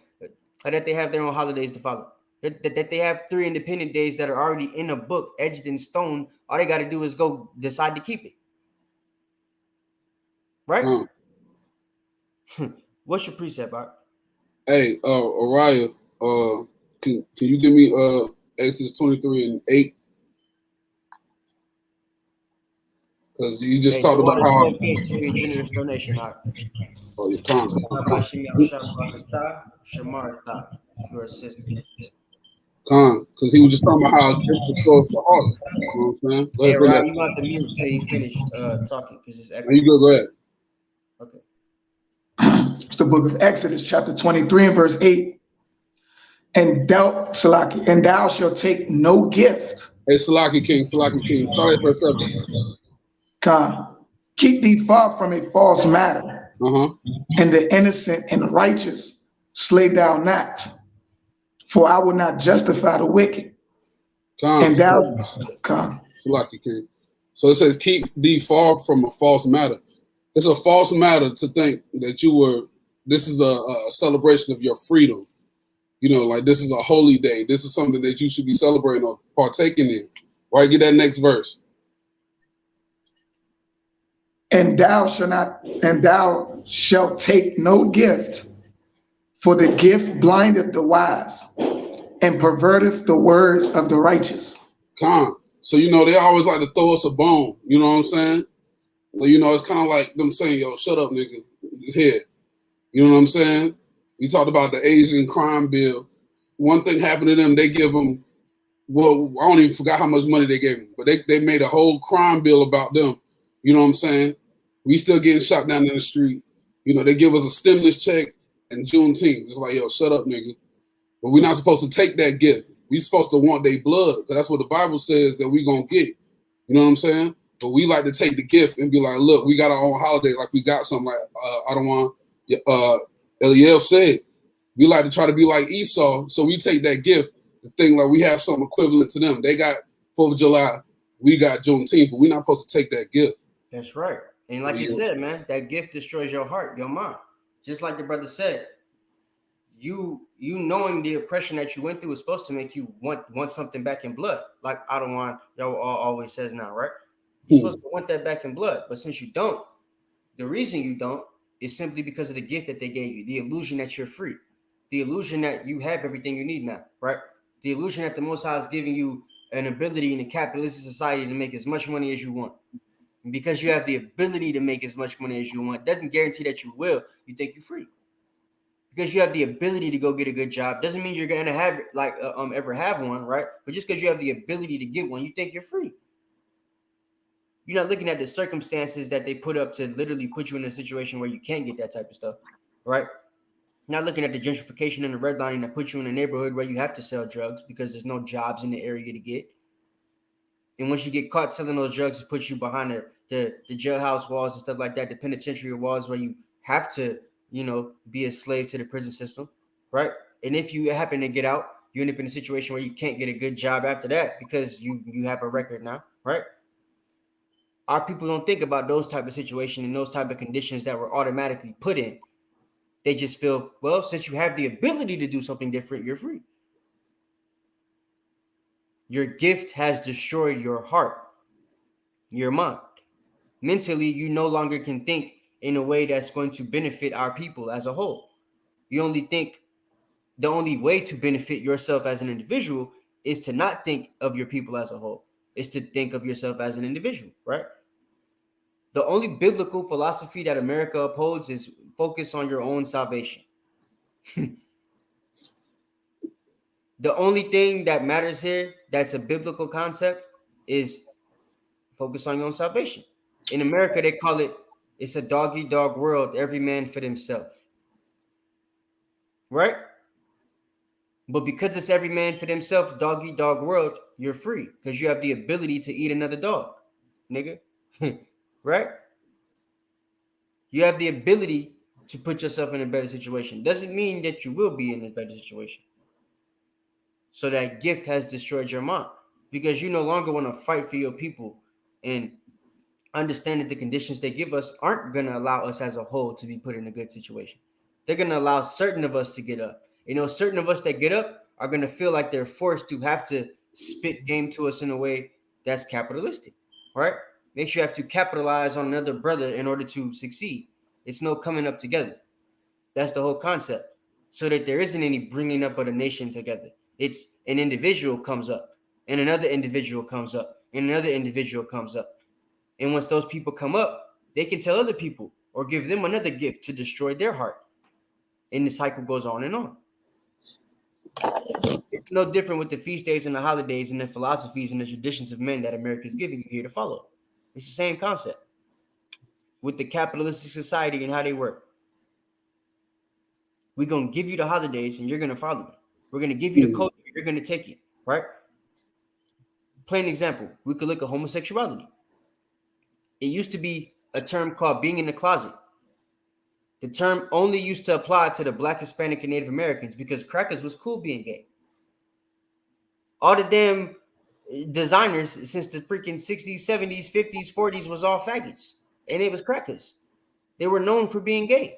that they have their own holidays to follow. That they have 3 independent days that are already in a book, edged in stone. All they got to do is go decide to keep it. Right? What's your precept, Art? Hey, Araya, can you give me Exodus 23 and 8? Because you just talked about how. For your generous donation, Art. Oh, you're calm. Your assistant. Because he was just talking about how gift destroys the heart. You know what I'm saying? Go Hey, ahead, Rob, you got to mute till you finish talking because it's echoing. You good? Go ahead. Okay. It's the book of Exodus, chapter 23 and verse 8. And thou shalt take no gift. Hey, Salaki King. Start at verse 7. Keep thee far from a false matter. Uh-huh. And the innocent and righteous slay thou not. For I will not justify the wicked. And thou, Salaki King. So it says, keep thee far from a false matter. It's a false matter to think that this is a celebration of your freedom. You know, like this is a holy day. This is something that you should be celebrating or partaking in. Right? Get that next verse. And thou shalt take no gift, for the gift blindeth the wise and perverteth the words of the righteous. So, they always like to throw us a bone. You know what I'm saying? Well, it's kind of like them saying, yo, shut up, nigga. Here. You know what I'm saying? We talked about the Asian crime bill. One thing happened to them, they give them, well, I don't even forgot how much money they gave them, but they made a whole crime bill about them. You know what I'm saying? We still getting shot down in the street. They give us a stimulus check and Juneteenth. It's like, yo, shut up, nigga. But we're not supposed to take that gift. We're supposed to want their blood, because that's what the Bible says that we're going to get. You know what I'm saying? But we like to take the gift and be like, look, we got our own holiday, like we got something like Eliel said. We like to try to be like Esau, so we take that gift, the thing like we have something equivalent to them. They got 4th of July, we got Juneteenth, but we're not supposed to take that gift. That's right. And like you said, man, that gift destroys your heart, your mind. Just like the brother said, you knowing the oppression that you went through is supposed to make you want something back in blood. Like Adawan, y'all always says now, right? You're supposed to want that back in blood. But since you don't, the reason you don't is simply because of the gift that they gave you, the illusion that you're free, the illusion that you have everything you need now, right? The illusion that the Most High is giving you an ability in a capitalistic society to make as much money as you want. And because you have the ability to make as much money as you want, doesn't guarantee that you will. You think you're free. Because you have the ability to go get a good job doesn't mean you're gonna have ever have one, right? But just because you have the ability to get one, you think you're free. You're not looking at the circumstances that they put up to literally put you in a situation where you can't get that type of stuff, right? You're not looking at the gentrification and the redlining that put you in a neighborhood where you have to sell drugs because there's no jobs in the area to get. And once you get caught selling those drugs, it puts you behind the jailhouse walls and stuff like that, the penitentiary walls where you have to, be a slave to the prison system, right? And if you happen to get out, you end up in a situation where you can't get a good job after that because you have a record now, right? Our people don't think about those type of situations and those type of conditions that were automatically put in. They just feel, well, since you have the ability to do something different, you're free. Your gift has destroyed your heart, your mind. Mentally, you no longer can think in a way that's going to benefit our people as a whole. You only think the only way to benefit yourself as an individual is to not think of your people as a whole. Is to think of yourself as an individual, right? The only biblical philosophy that America upholds is focus on your own salvation. The only thing that matters here that's a biblical concept is focus on your own salvation. In America, they call it's a dog-eat-dog world, every man for himself. Right? But because it's every man for himself, dog-eat-dog world, you're free because you have the ability to eat another dog, nigga. Right? You have the ability to put yourself in a better situation. Doesn't mean that you will be in a better situation. So that gift has destroyed your mind because you no longer want to fight for your people and understand that the conditions they give us aren't going to allow us as a whole to be put in a good situation. They're going to allow certain of us to get up. Certain of us that get up are going to feel like they're forced to have to spit game to us in a way that's capitalistic, right? Makes you have to capitalize on another brother in order to succeed. It's no coming up together. That's the whole concept. So that there isn't any bringing up of the nation together. It's an individual comes up and another individual comes up and another individual comes up. And once those people come up, they can tell other people or give them another gift to destroy their heart. And the cycle goes on and on. It's no different with the feast days and the holidays and the philosophies and the traditions of men that America is giving you here to follow. It's the same concept with the capitalistic society and how they work. We're going to give you the holidays and you're going to follow it. We're going to give you the culture, you're going to take it, right? Plain example, we could look at homosexuality. It used to be a term called being in the closet. The term only used to apply to the Black, Hispanic, and Native Americans because crackers was cool being gay. All the damn designers since the freaking 60s, 70s, 50s, 40s was all faggots. And it was crackers. They were known for being gay.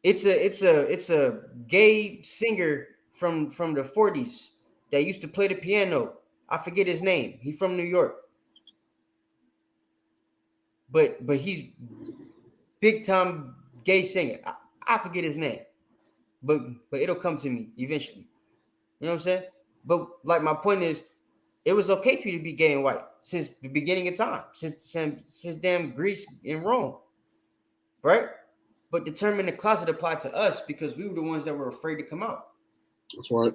It's a gay singer from the 40s that used to play the piano. I forget his name. He's from New York. But he's big time gay singer. I forget his name. But it'll come to me eventually. You know what I'm saying? But like my point is, it was okay for you to be gay and white since the beginning of time, since damn Greece and Rome. Right? But the term in the closet applied to us because we were the ones that were afraid to come out. That's right.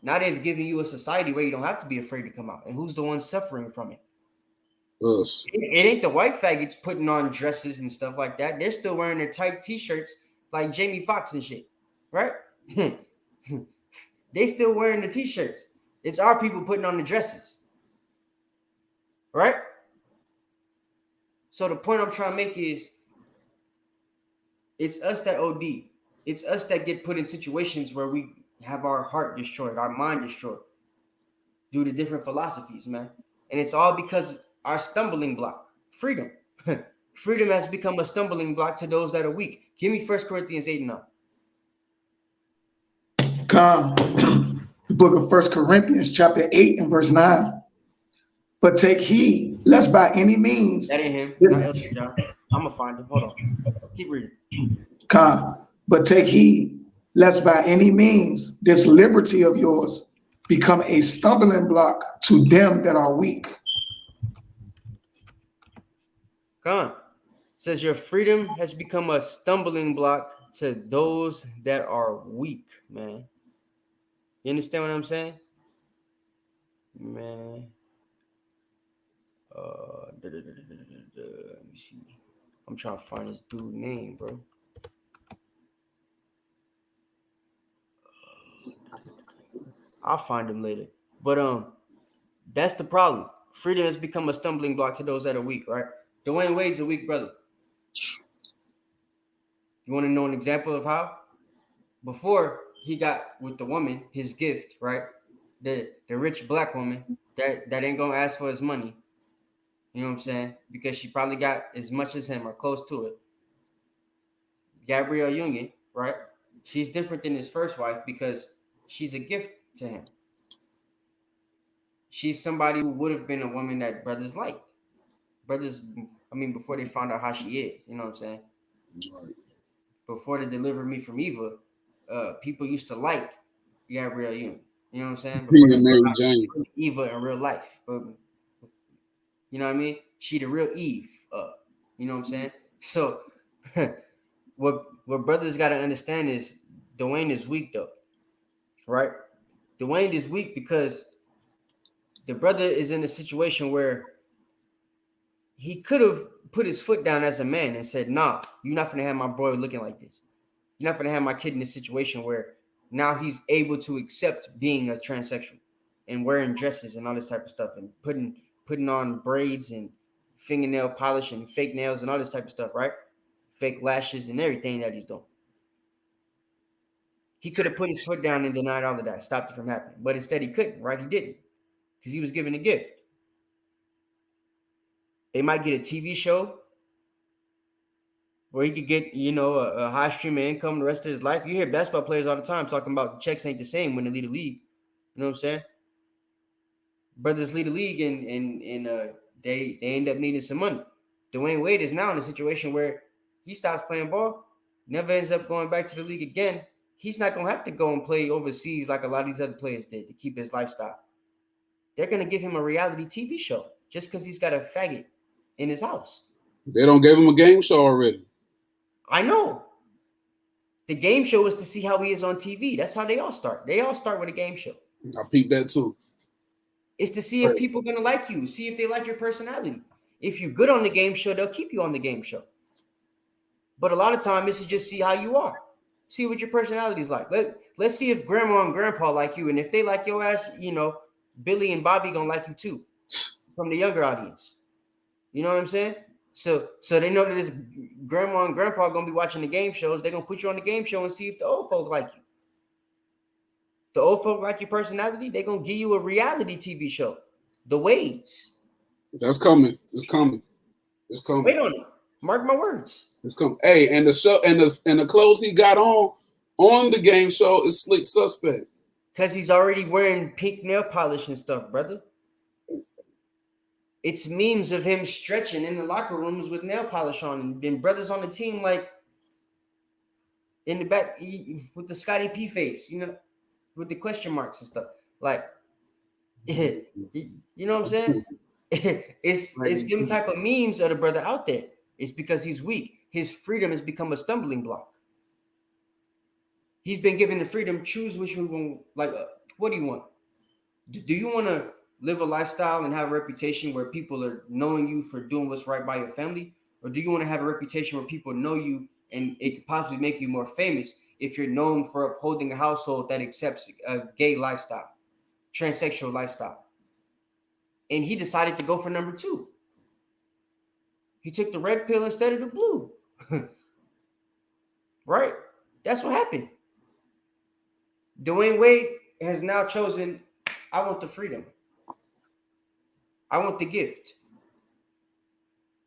Now they've given you a society where you don't have to be afraid to come out. And who's the one suffering from it? Us. It ain't the white faggots putting on dresses and stuff like that. They're still wearing their tight t-shirts like Jamie Foxx and shit. Right? They still wearing the t-shirts. It's our people putting on the dresses. Right? So the point I'm trying to make is it's us that OD. It's us that get put in situations where we have our heart destroyed, our mind destroyed due to different philosophies, man. And it's all because our stumbling block, freedom. freedom has become a stumbling block to those that are weak. Give me 1 Corinthians 8 and 9. The book of 1 Corinthians chapter 8 and verse 9. But take heed, lest by any means. That ain't him, not Elder John. I'm going to find him. Hold on. Keep reading. But take heed, lest by any means this liberty of yours become a stumbling block to them that are weak. Says your freedom has become a stumbling block to those that are weak, man. You understand what I'm saying? Man. Let me see. I'm trying to find this dude's name, bro. I'll find him later. But that's the problem. Freedom has become a stumbling block to those that are weak, right? Dwayne Wade's a weak brother. You want to know an example of how? Before he got with the woman, his gift, right? The rich black woman that ain't gonna ask for his money. You know what I'm saying? Because she probably got as much as him or close to it. Gabrielle Union, right? She's different than his first wife because she's a gift to him. She's somebody who would have been a woman that brothers liked. Before they found out how she is, you know what I'm saying? Right. Before they delivered me from Eva, people used to like Gabrielle Union. You know what I'm saying? Before they Mary found out Jane. Eva in real life. You know what I mean? She the real Eve. You know what I'm saying? So what brothers got to understand is Dwayne is weak though, right? Dwayne is weak because the brother is in a situation where he could have put his foot down as a man and said, nah, you're not going to have my boy looking like this. You're not going to have my kid in a situation where now he's able to accept being a transsexual and wearing dresses and all this type of stuff and putting on braids and fingernail polish and fake nails and all this type of stuff, right? Fake lashes and everything that he's doing. He could have put his foot down and denied all of that, stopped it from happening. But instead he couldn't, right? He didn't because he was given a gift. They might get a TV show where he could get, a high stream of income the rest of his life. You hear basketball players all the time talking about checks ain't the same when they lead the league. You know what I'm saying? Brothers lead the league and they end up needing some money. Dwayne Wade is now in a situation where he stops playing ball, never ends up going back to the league again. He's not going to have to go and play overseas like a lot of these other players did to keep his lifestyle. They're going to give him a reality TV show just because he's got a faggot in his house. They don't give him a game show already. I know. The game show is to see how he is on TV. That's how they all start. They all start with a game show. I peeped that too. It's to see if people are going to like you, see if they like your personality. If you're good on the game show, they'll keep you on the game show. But a lot of time, it's to just see how you are. See what your personality is like. Let's see if grandma and grandpa like you. And if they like your ass, Billy and Bobby going to like you too from the younger audience. You know what I'm saying? So they know that this grandma and grandpa are going to be watching the game shows. They're going to put you on the game show and see if the old folk like you. The old folk like your personality, they're going to give you a reality TV show. The Wades. That's coming. It's coming. It's coming. Wait on it. Mark my words. It's coming. Hey, and the show and the clothes he got on the game show is slick suspect. Because he's already wearing pink nail polish and stuff, brother. It's memes of him stretching in the locker rooms with nail polish on, and then brothers on the team like in the back with the Scotty P face, with the question marks and stuff. Like, you know what I'm saying? It's them type of memes of the brother out there. It's because he's weak. His freedom has become a stumbling block. He's been given the freedom. Choose which one. What do you want? Do you want to live a lifestyle and have a reputation where people are knowing you for doing what's right by your family? Or do you want to have a reputation where people know you and it could possibly make you more famous if you're known for upholding a household that accepts a gay lifestyle, transsexual lifestyle? And he decided to go for number 2. He took the red pill instead of the blue. Right? That's what happened. Dwayne Wade has now chosen, I want the freedom. I want the gift.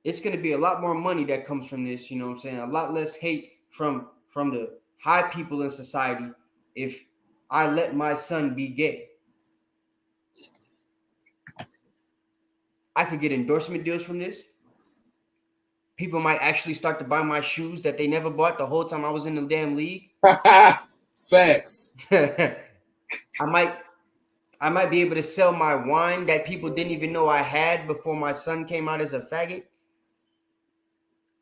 it's going to be a lot more money that comes from this. You know what I'm saying? A lot less hate from the high people in society if I let my son be gay. I could get endorsement deals from this. People might actually start to buy my shoes that they never bought the whole time I was in the damn league. Facts. I might be able to sell my wine that people didn't even know I had before my son came out as a faggot.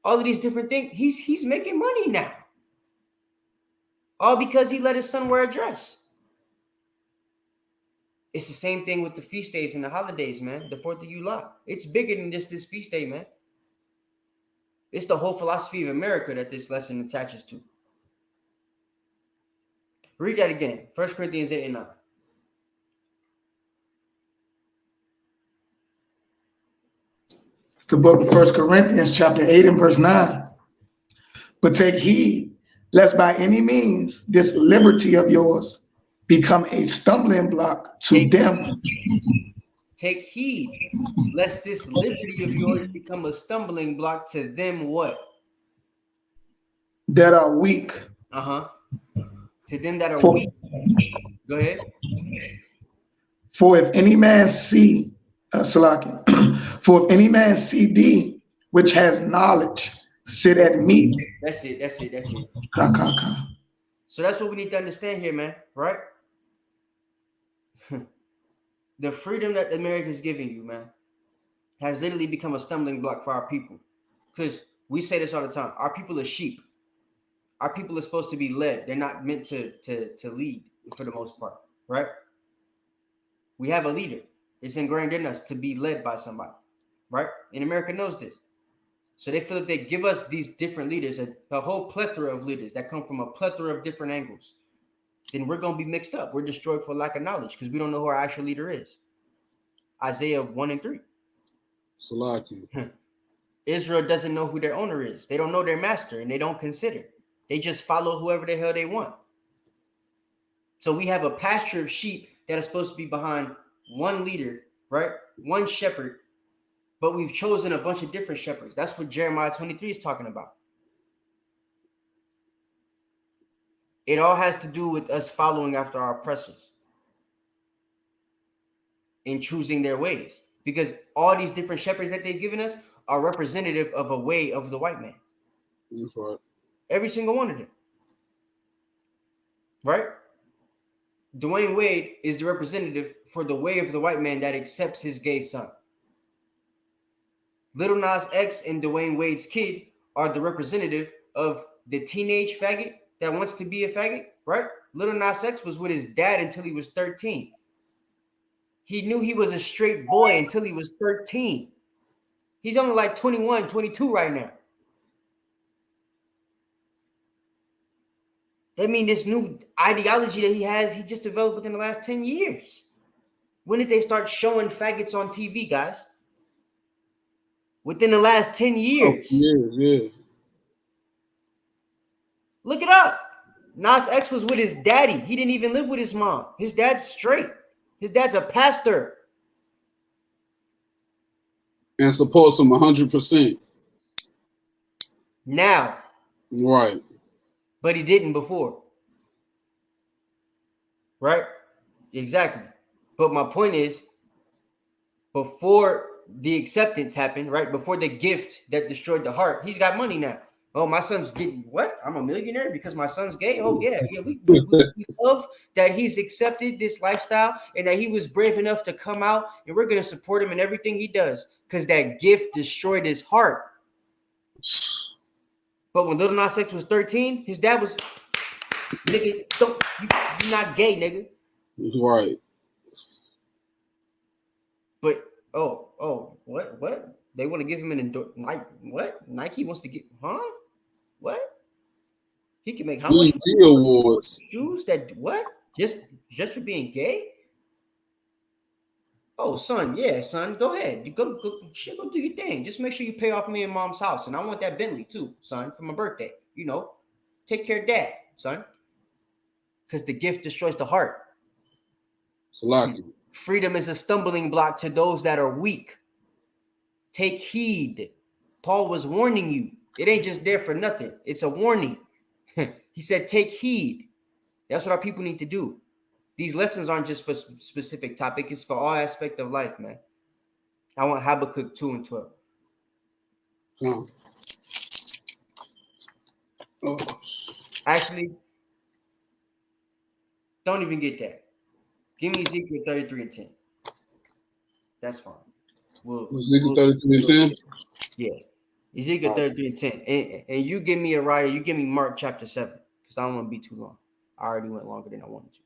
All of these different things. He's making money now. All because he let his son wear a dress. It's the same thing with the feast days and the holidays, man. The 4th of July. It's bigger than just this feast day, man. It's the whole philosophy of America that this lesson attaches to. Read that again. 1 Corinthians 8 and 9. The book of 1 Corinthians chapter 8 and verse 9. But take heed, lest by any means this liberty of yours become a stumbling block to them. Take heed, lest this liberty of yours become a stumbling block to them what? That are weak. To them that are weak. Go ahead. For if any man see, for if any man see thee, which has knowledge, sit at meat. That's it. Ka. So that's what we need to understand here, man, right? The freedom that America is giving you, man, has literally become a stumbling block for our people. Because we say this all the time. Our people are sheep. Our people are supposed to be led. They're not meant to lead for the most part, right? We have a leader. It's ingrained in us to be led by somebody, right? And America knows this. So they feel that they give us these different leaders, a whole plethora of leaders that come from a plethora of different angles. Then we're going to be mixed up. We're destroyed for lack of knowledge because we don't know who our actual leader is. Isaiah 1 and 3. Salaki. Israel doesn't know who their owner is. They don't know their master and they don't consider. They just follow whoever the hell they want. So we have a pasture of sheep that are supposed to be behind one leader, right? One shepherd, but we've chosen a bunch of different shepherds. That's what Jeremiah 23 is talking about. It all has to do with us following after our oppressors and choosing their ways, because all these different shepherds that they've given us are representative of a way of the white man. That's right. Every single one of them. Right? Dwayne Wade is the representative for the way of the white man that accepts his gay son. Lil Nas X and Dwayne Wade's kid are the representative of the teenage faggot that wants to be a faggot, right? Lil Nas X was with his dad until he was 13. He knew he was a straight boy until he was 13. He's only like 21, 22 right now. That means this new ideology that he has, he just developed within the last 10 years. When did they start showing faggots on TV, guys? Within the last 10 years. Yeah. Look it up. Nas X was with his daddy. He didn't even live with his mom. His dad's straight. His dad's a pastor. And supports him 100%. Now. Right. But he didn't before. Right? Exactly. But my point is, before the acceptance happened, right? Before the gift that destroyed the heart, he's got money now. Oh, my son's getting what? I'm a millionaire because my son's gay? Oh, yeah. We love that he's accepted this lifestyle and that he was brave enough to come out, and we're going to support him in everything he does because that gift destroyed his heart. But when Lil Nas X was 13, his dad was, nigga, you're not gay, nigga. Right. But, what? They want to give him an endorsement. What? Nike wants to get, huh? What? He can make how much? Awards. Shoes that, what? Just for being gay? Oh, son, yeah, son, go ahead. You go do your thing. Just make sure you pay off me and mom's house. And I want that Bentley too, son, for my birthday. You know, take care of dad, son. Because the gift destroys the heart. Freedom is a stumbling block to those that are weak. Take heed. Paul was warning you. It ain't just there for nothing. It's a warning. He said, take heed. That's what our people need to do. These lessons aren't just for specific topic. It's for all aspect of life, man. I want Habakkuk 2 and 12. Oh. Actually, don't even get that. Give me Ezekiel 33 and 10. That's fine. Ezekiel 33 and 10? Yeah. Ezekiel 33 and 10. And you give me Uriah, you give me Mark chapter 7. Because I don't want to be too long. I already went longer than I wanted to.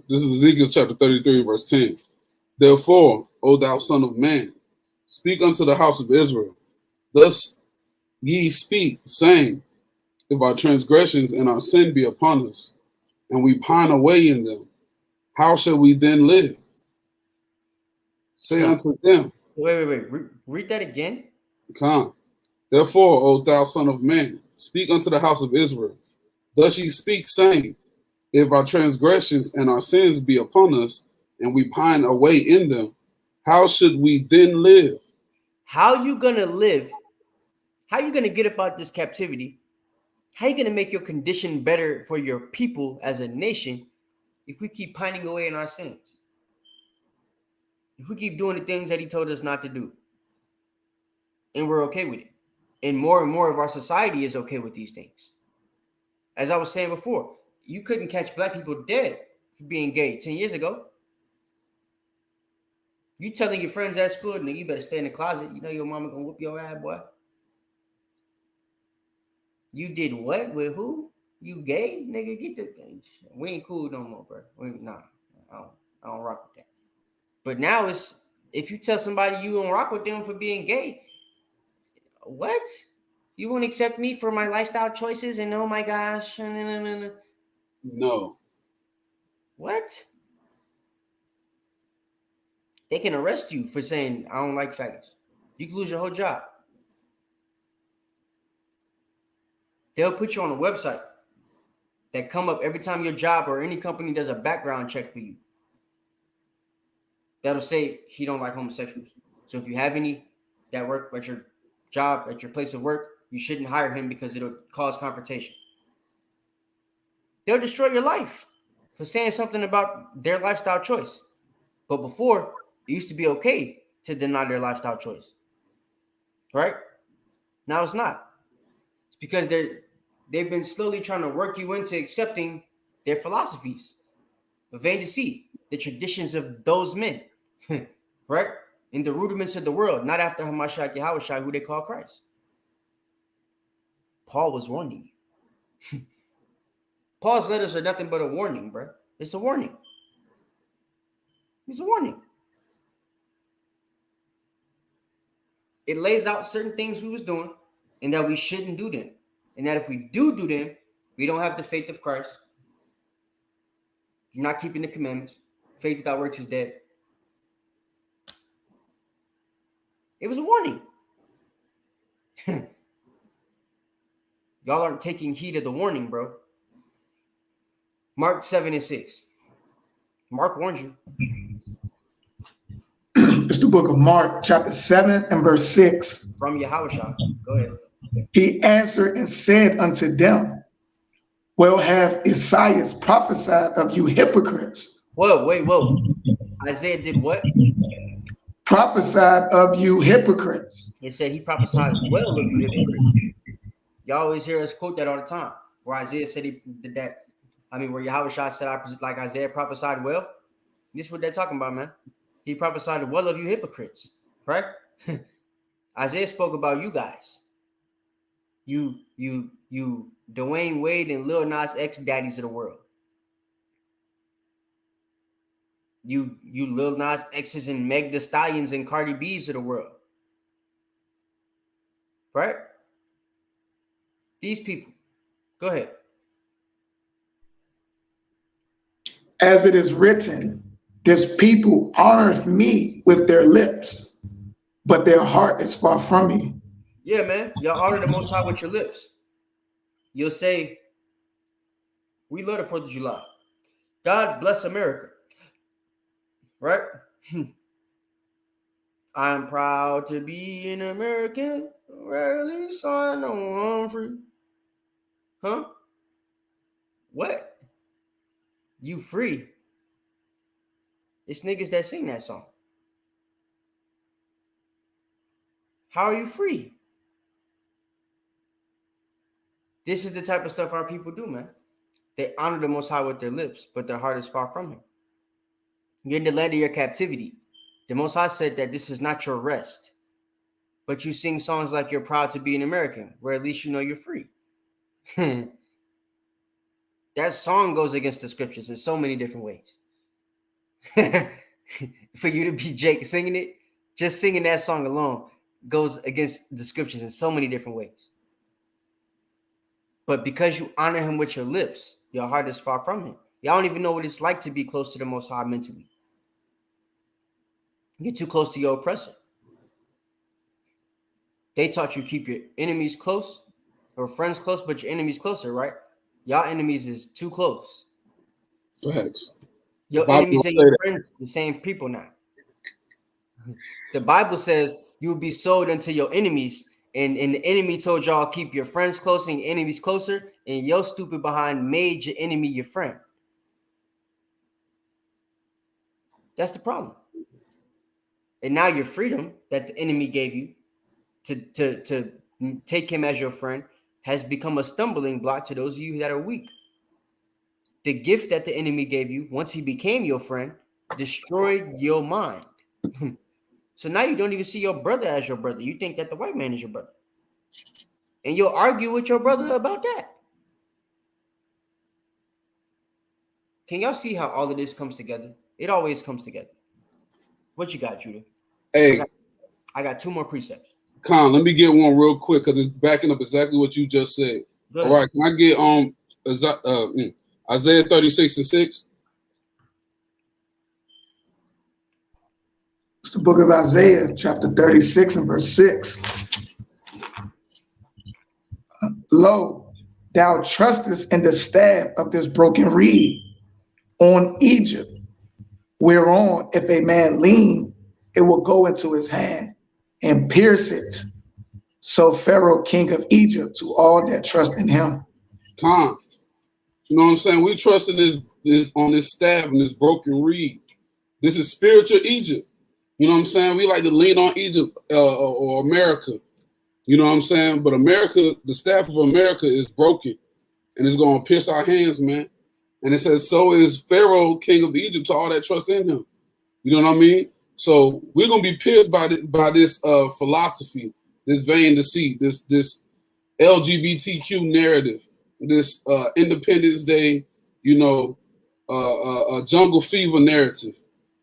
This is Ezekiel chapter 33, verse 10. Therefore, O thou son of man, speak unto the house of Israel. Thus ye speak, saying, if our transgressions and our sin be upon us, and we pine away in them, how shall we then live? Say unto them. Wait. Read that again. Therefore, O thou son of man, speak unto the house of Israel. Thus ye speak, saying, if our transgressions and our sins be upon us, and we pine away in them, how should we then live? How you gonna live? How you gonna get about this captivity? How you gonna make your condition better for your people as a nation if we keep pining away in our sins? If we keep doing the things that he told us not to do, and we're okay with it, and more of our society is okay with these things. As I was saying before, you couldn't catch black people dead for being gay 10 years ago. You telling your friends at school, nigga, you better stay in the closet. You know your mama gonna whoop your ass, boy. You did what with who? You gay, nigga? Get the. We ain't cool no more, bro. I don't rock with that. But now it's if you tell somebody you don't rock with them for being gay, what? You won't accept me for my lifestyle choices? And oh my gosh, no. What? They can arrest you for saying I don't like faggots. You can lose your whole job. They'll put you on a website that come up every time your job or any company does a background check for you. That'll say he don't like homosexuals. So if you have any that work at your job, at your place of work, you shouldn't hire him because it'll cause confrontation. They'll destroy your life for saying something about their lifestyle choice. But before, it used to be okay to deny their lifestyle choice. Right? Now it's not. It's because they've been slowly trying to work you into accepting their philosophies of vain deceit, the traditions of those men, right? In the rudiments of the world, not after Hamashiach Yahushua, who they call Christ. Paul was warning you. Paul's letters are nothing but a warning, bro. It's a warning. It's a warning. It lays out certain things we was doing and that we shouldn't do them. And that if we do them, we don't have the faith of Christ. You're not keeping the commandments. Faith without works is dead. It was a warning. Y'all aren't taking heed of the warning, bro. Mark 7 and 6. Mark warned you. It's the book of Mark, chapter 7 and verse 6. From Yahushua. Go ahead. He answered and said unto them, well, have Isaiah prophesied of you hypocrites. Whoa. Isaiah did what? Prophesied of you hypocrites. It said he prophesied well of you hypocrites. Y'all always hear us quote that all the time. Where Isaiah said he did that. I mean, where Yahushua said, like Isaiah prophesied well. This is what they're talking about, man. He prophesied well of you hypocrites, right? Isaiah spoke about you guys. You Dwayne Wade and Lil Nas X daddies of the world. You Lil Nas X's and Meg Thee Stallions and Cardi B's of the world. Right? These people. Go ahead. As it is written, this people honoreth me with their lips, but their heart is far from me. Yeah, man. Y'all honor the Most High with your lips. You'll say, we love the 4th of July. God bless America. Right? I'm proud to be an American. Rarely saw no one free. Huh? What? You free? It's niggas that sing that song. How are you free? This is the type of stuff our people do, man. They honor the Most High with their lips, but their heart is far from Him. You're in the land of your captivity. The Most High said that this is not your rest. But you sing songs like you're proud to be an American, where at least you know you're free. That song goes against the scriptures in so many different ways. For you to be Jake singing it, just singing that song alone goes against the scriptures in so many different ways. But because you honor Him with your lips, your heart is far from Him. Y'all don't even know what it's like to be close to the Most High mentally. You're too close to your oppressor. They taught you keep your enemies close or friends close, but your enemies closer, right? Y'all enemies is too close. Facts. Your enemies and your friends, the same people now. The Bible says you will be sold unto your enemies, and the enemy told y'all keep your friends close and your enemies closer, and your stupid behind made your enemy your friend. That's the problem. And now your freedom that the enemy gave you to take him as your friend has become a stumbling block to those of you that are weak. The gift that the enemy gave you, once he became your friend, destroyed your mind. So now you don't even see your brother as your brother. You think that the white man is your brother. And you'll argue with your brother about that. Can y'all see how all of this comes together? It always comes together. What you got, Judah? Hey, I got 2 more precepts. Con, let me get one real quick because it's backing up exactly what you just said. All right, can I get Isaiah 36:6? It's the book of Isaiah, chapter 36 and verse 6. Lo, thou trustest in the staff of this broken reed on Egypt, whereon if a man lean, it will go into his hand and pierce it. So Pharaoh, king of Egypt, to all that trust in him. Con, you know what I'm saying? We trust in this on this staff and this broken reed. This is spiritual Egypt. You know what I'm saying? We like to lean on Egypt or America. You know what I'm saying? But America, the staff of America is broken and it's going to pierce our hands, man. And it says, so is Pharaoh, king of Egypt, to all that trust in him. You know what I mean? So we're going to be pierced by this philosophy, this vain deceit, this LGBTQ narrative, this Independence Day, jungle fever narrative.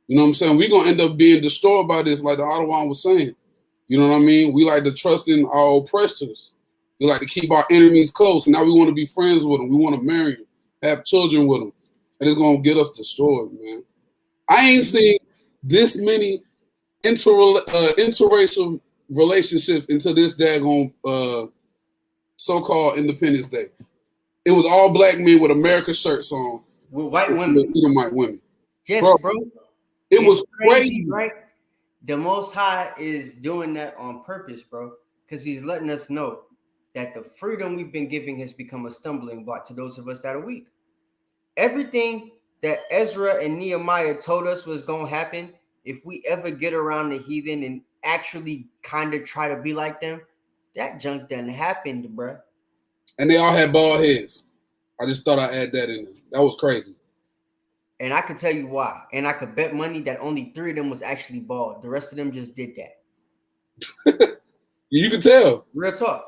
You know what I'm saying? We're going to end up being destroyed by this, like the Ottawa was saying. You know what I mean? We like to trust in our oppressors. We like to keep our enemies close. Now we want to be friends with them. We want to marry them, have children with them. And it's going to get us destroyed, man. I ain't seen this many interracial relationships until this daggone so-called Independence Day. It was all black men with America shirts on. With white women. White women. Yes, bro. It was crazy, right? The Most High is doing that on purpose, bro, because He's letting us know that the freedom we've been giving has become a stumbling block to those of us that are weak. Everything that Ezra and Nehemiah told us was going to happen, if we ever get around the heathen and actually kind of try to be like them, that junk done happened, bro. And they all had bald heads. I just thought I'd add that in there. That was crazy. And I could tell you why. And I could bet money that only 3 of them was actually bald. The rest of them just did that. You can tell. Real talk.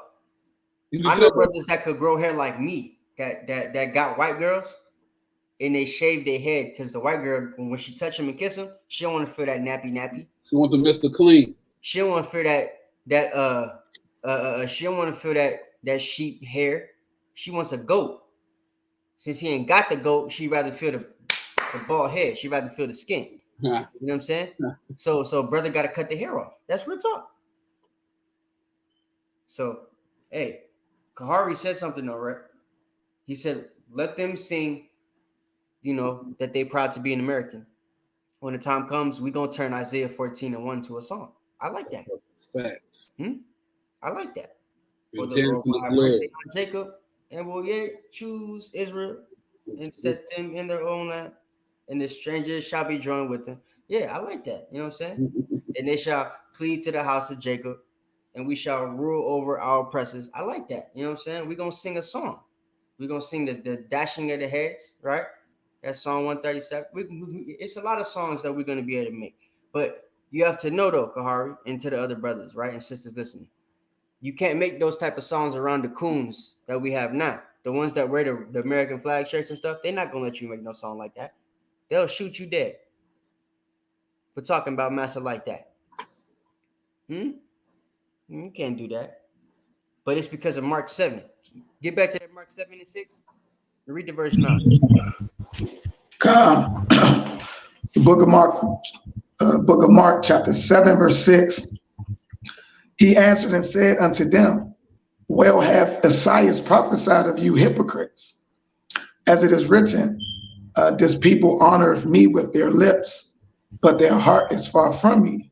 I know brothers that could grow hair like me, that got white girls, and they shave their head because the white girl, when she touch them and kiss them, she don't want to feel that nappy. She want the Mr. Clean. She don't want to feel she don't want to feel that sheep hair. She wants a goat. Since he ain't got the goat, she'd rather feel the bald head. She'd rather feel the skin. You know what I'm saying? So brother got to cut the hair off. That's real talk. So, hey, Kahari said something though, right? He said, let them sing, that they proud to be an American. When the time comes, we're going to turn Isaiah 14:1 to a song. I like that. Facts. I like that. For And the Lord dancing will the have blood. mercy on Jacob and will yet choose Israel and set them in their own land, and the strangers shall be joined with them. Yeah, I like that. You know what I'm saying? And they shall cleave to the house of Jacob, and we shall rule over our oppressors. I like that. You know what I'm saying? We're gonna sing a song. We're gonna sing the dashing of the heads, right? That's Psalm 137. It's a lot of songs that we're gonna be able to make. But you have to know though, Kahari, and to the other brothers, right, and sisters listening. You can't make those type of songs around the coons that we have now. The ones that wear the American flag shirts and stuff, they're not gonna let you make no song like that. They'll shoot you dead for talking about massa like that. You can't do that. But it's because of Mark 7. Get back to that Mark 7 and 6. Read the verse 9. Come. The book of Mark, chapter 7, verse 6. He answered and said unto them, well hath Isaiah prophesied of you hypocrites, as it is written, this people honoreth me with their lips, but their heart is far from me.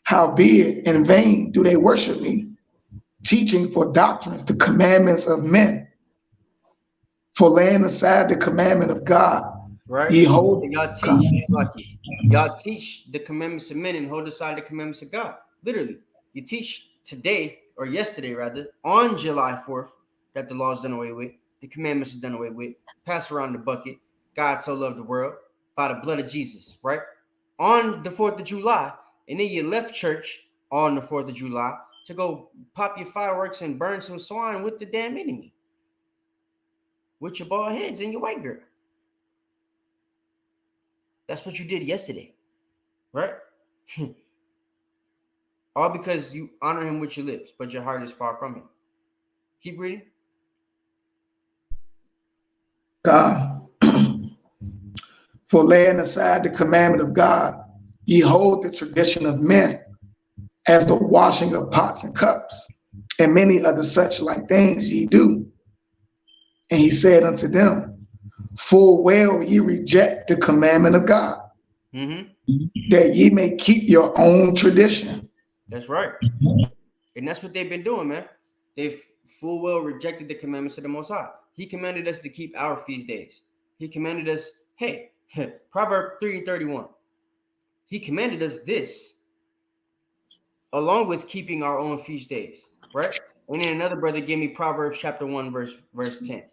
Howbeit in vain do they worship me, teaching for doctrines the commandments of men. For laying aside the commandment of God, right? Ye hold. Y'all teach the commandments of men and hold aside the commandments of God. Literally, you teach today or yesterday rather on July 4th that the law is done away with, the commandments are done away with. Pass around the bucket. God so loved the world by the blood of Jesus, right? On the 4th of July, and then you left church on the 4th of July to go pop your fireworks and burn some swine with the damn enemy, with your bald heads and your white girl. That's what you did yesterday, right? All because you honor him with your lips, but your heart is far from him. Keep reading. For laying aside the commandment of God, ye hold the tradition of men, as the washing of pots and cups, and many other such like things ye do. And he said unto them, full well ye reject the commandment of God, that ye may keep your own tradition. That's right. And that's what they've been doing, man. They've full well rejected the commandments of the Most High. He commanded us to keep our feast days. He commanded us, hey, Proverbs 3:31. He commanded us this, along with keeping our own feast days, right? And then another brother gave me Proverbs chapter 1, verse 10.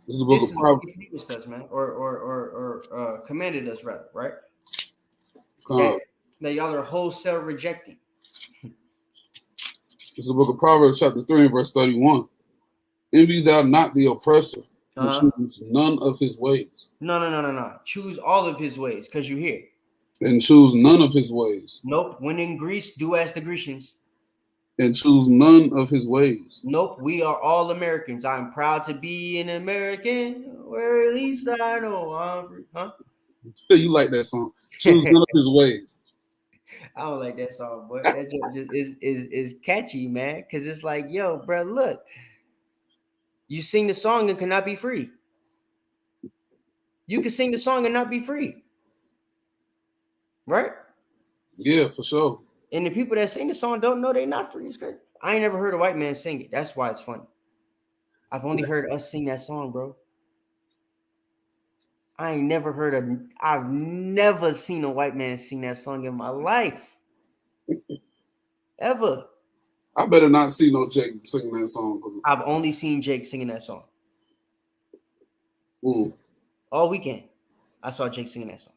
This is the book of Proverbs. He promised us, man, or commanded us, rather, right? That y'all are wholesale rejecting. This is the book of Proverbs, chapter 3, and verse 31. Envy thou not the oppressor, and choose none of his ways. No. Choose all of his ways, because you're here. And choose none of his ways. Nope. When in Greece, do as the Grecians. And choose none of his ways. Nope. We are all Americans. I'm proud to be an American, where at least I know I'm free. You like that song. Choose none of his ways. I don't like that song, but that just is catchy, man. Because it's like, yo, bro, look. You sing the song and cannot be free. You can sing the song and not be free. Right? Yeah, for sure. And the people that sing the song don't know they're not free. It's crazy. I ain't never heard a white man sing it. That's why it's funny. I've only heard us sing that song, bro. I've never seen a white man sing that song in my life. Ever. I better not see no Jake singing that song. I've only seen Jake singing that song. All weekend, I saw Jake singing that song.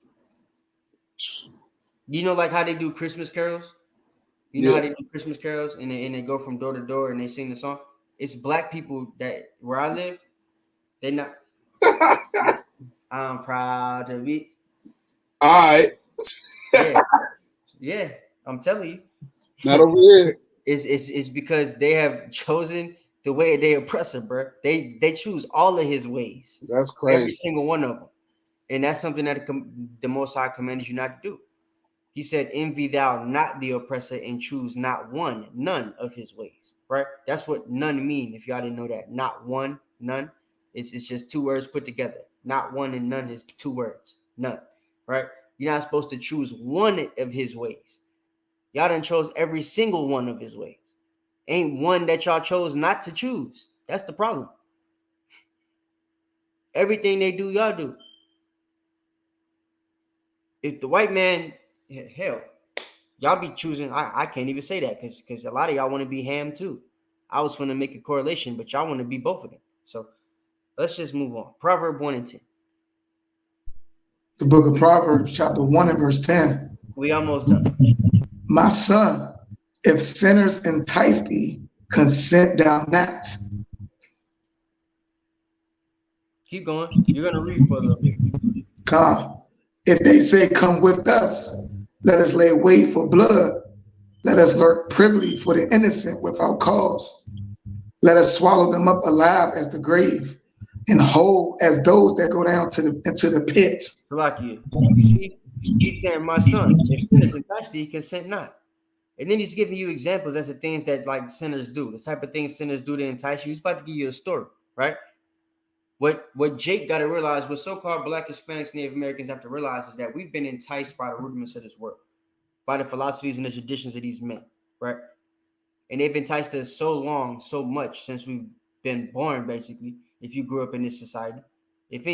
You know, like how they do Christmas carols? You know how they do Christmas carols and they go from door to door and they sing the song? It's black people that where I live, they're not. I'm proud to be. All right. Yeah, I'm telling you. Not over here. It's because they have chosen the way they oppressor, bro. They choose all of his ways. That's crazy. Every single one of them. And that's something that the Most High commanded you not to do. He said, envy thou not the oppressor and choose none of his ways, right? That's what none mean. If y'all didn't know that, not one, none. It's just two words put together. Not one and none is two words, none. right? You're not supposed to choose one of his ways. Y'all done chose every single one of his ways. Ain't one that y'all chose not to choose. That's the problem. Everything they do, y'all do. If the white man, hell, y'all be choosing. I can't even say that because a lot of y'all want to be Ham too. I was going to make a correlation, but y'all want to be both of them. So let's just move on. Proverb 1 and 10. The book of Proverbs, chapter 1 and verse 10. We almost done. My son, if sinners entice thee, consent thou not. Keep going. You're going to read for a little bit. Come. If they say, come with us, let us lay wait for blood. Let us lurk privily for the innocent without cause. Let us swallow them up alive as the grave, and whole as those that go down into the pit. Salakia, you see, he's saying, my son, if sinners entice thee, consent not. And then he's giving you examples as the things that like sinners do, the type of things sinners do to entice you. He's about to give you a story, right? What Jake got to realize, what so-called Black, Hispanics, Native Americans have to realize is that we've been enticed by the rudiments of this world, by the philosophies and the traditions of these men, right? And they've enticed us so long, so much since we've been born, basically, if you grew up in this society. If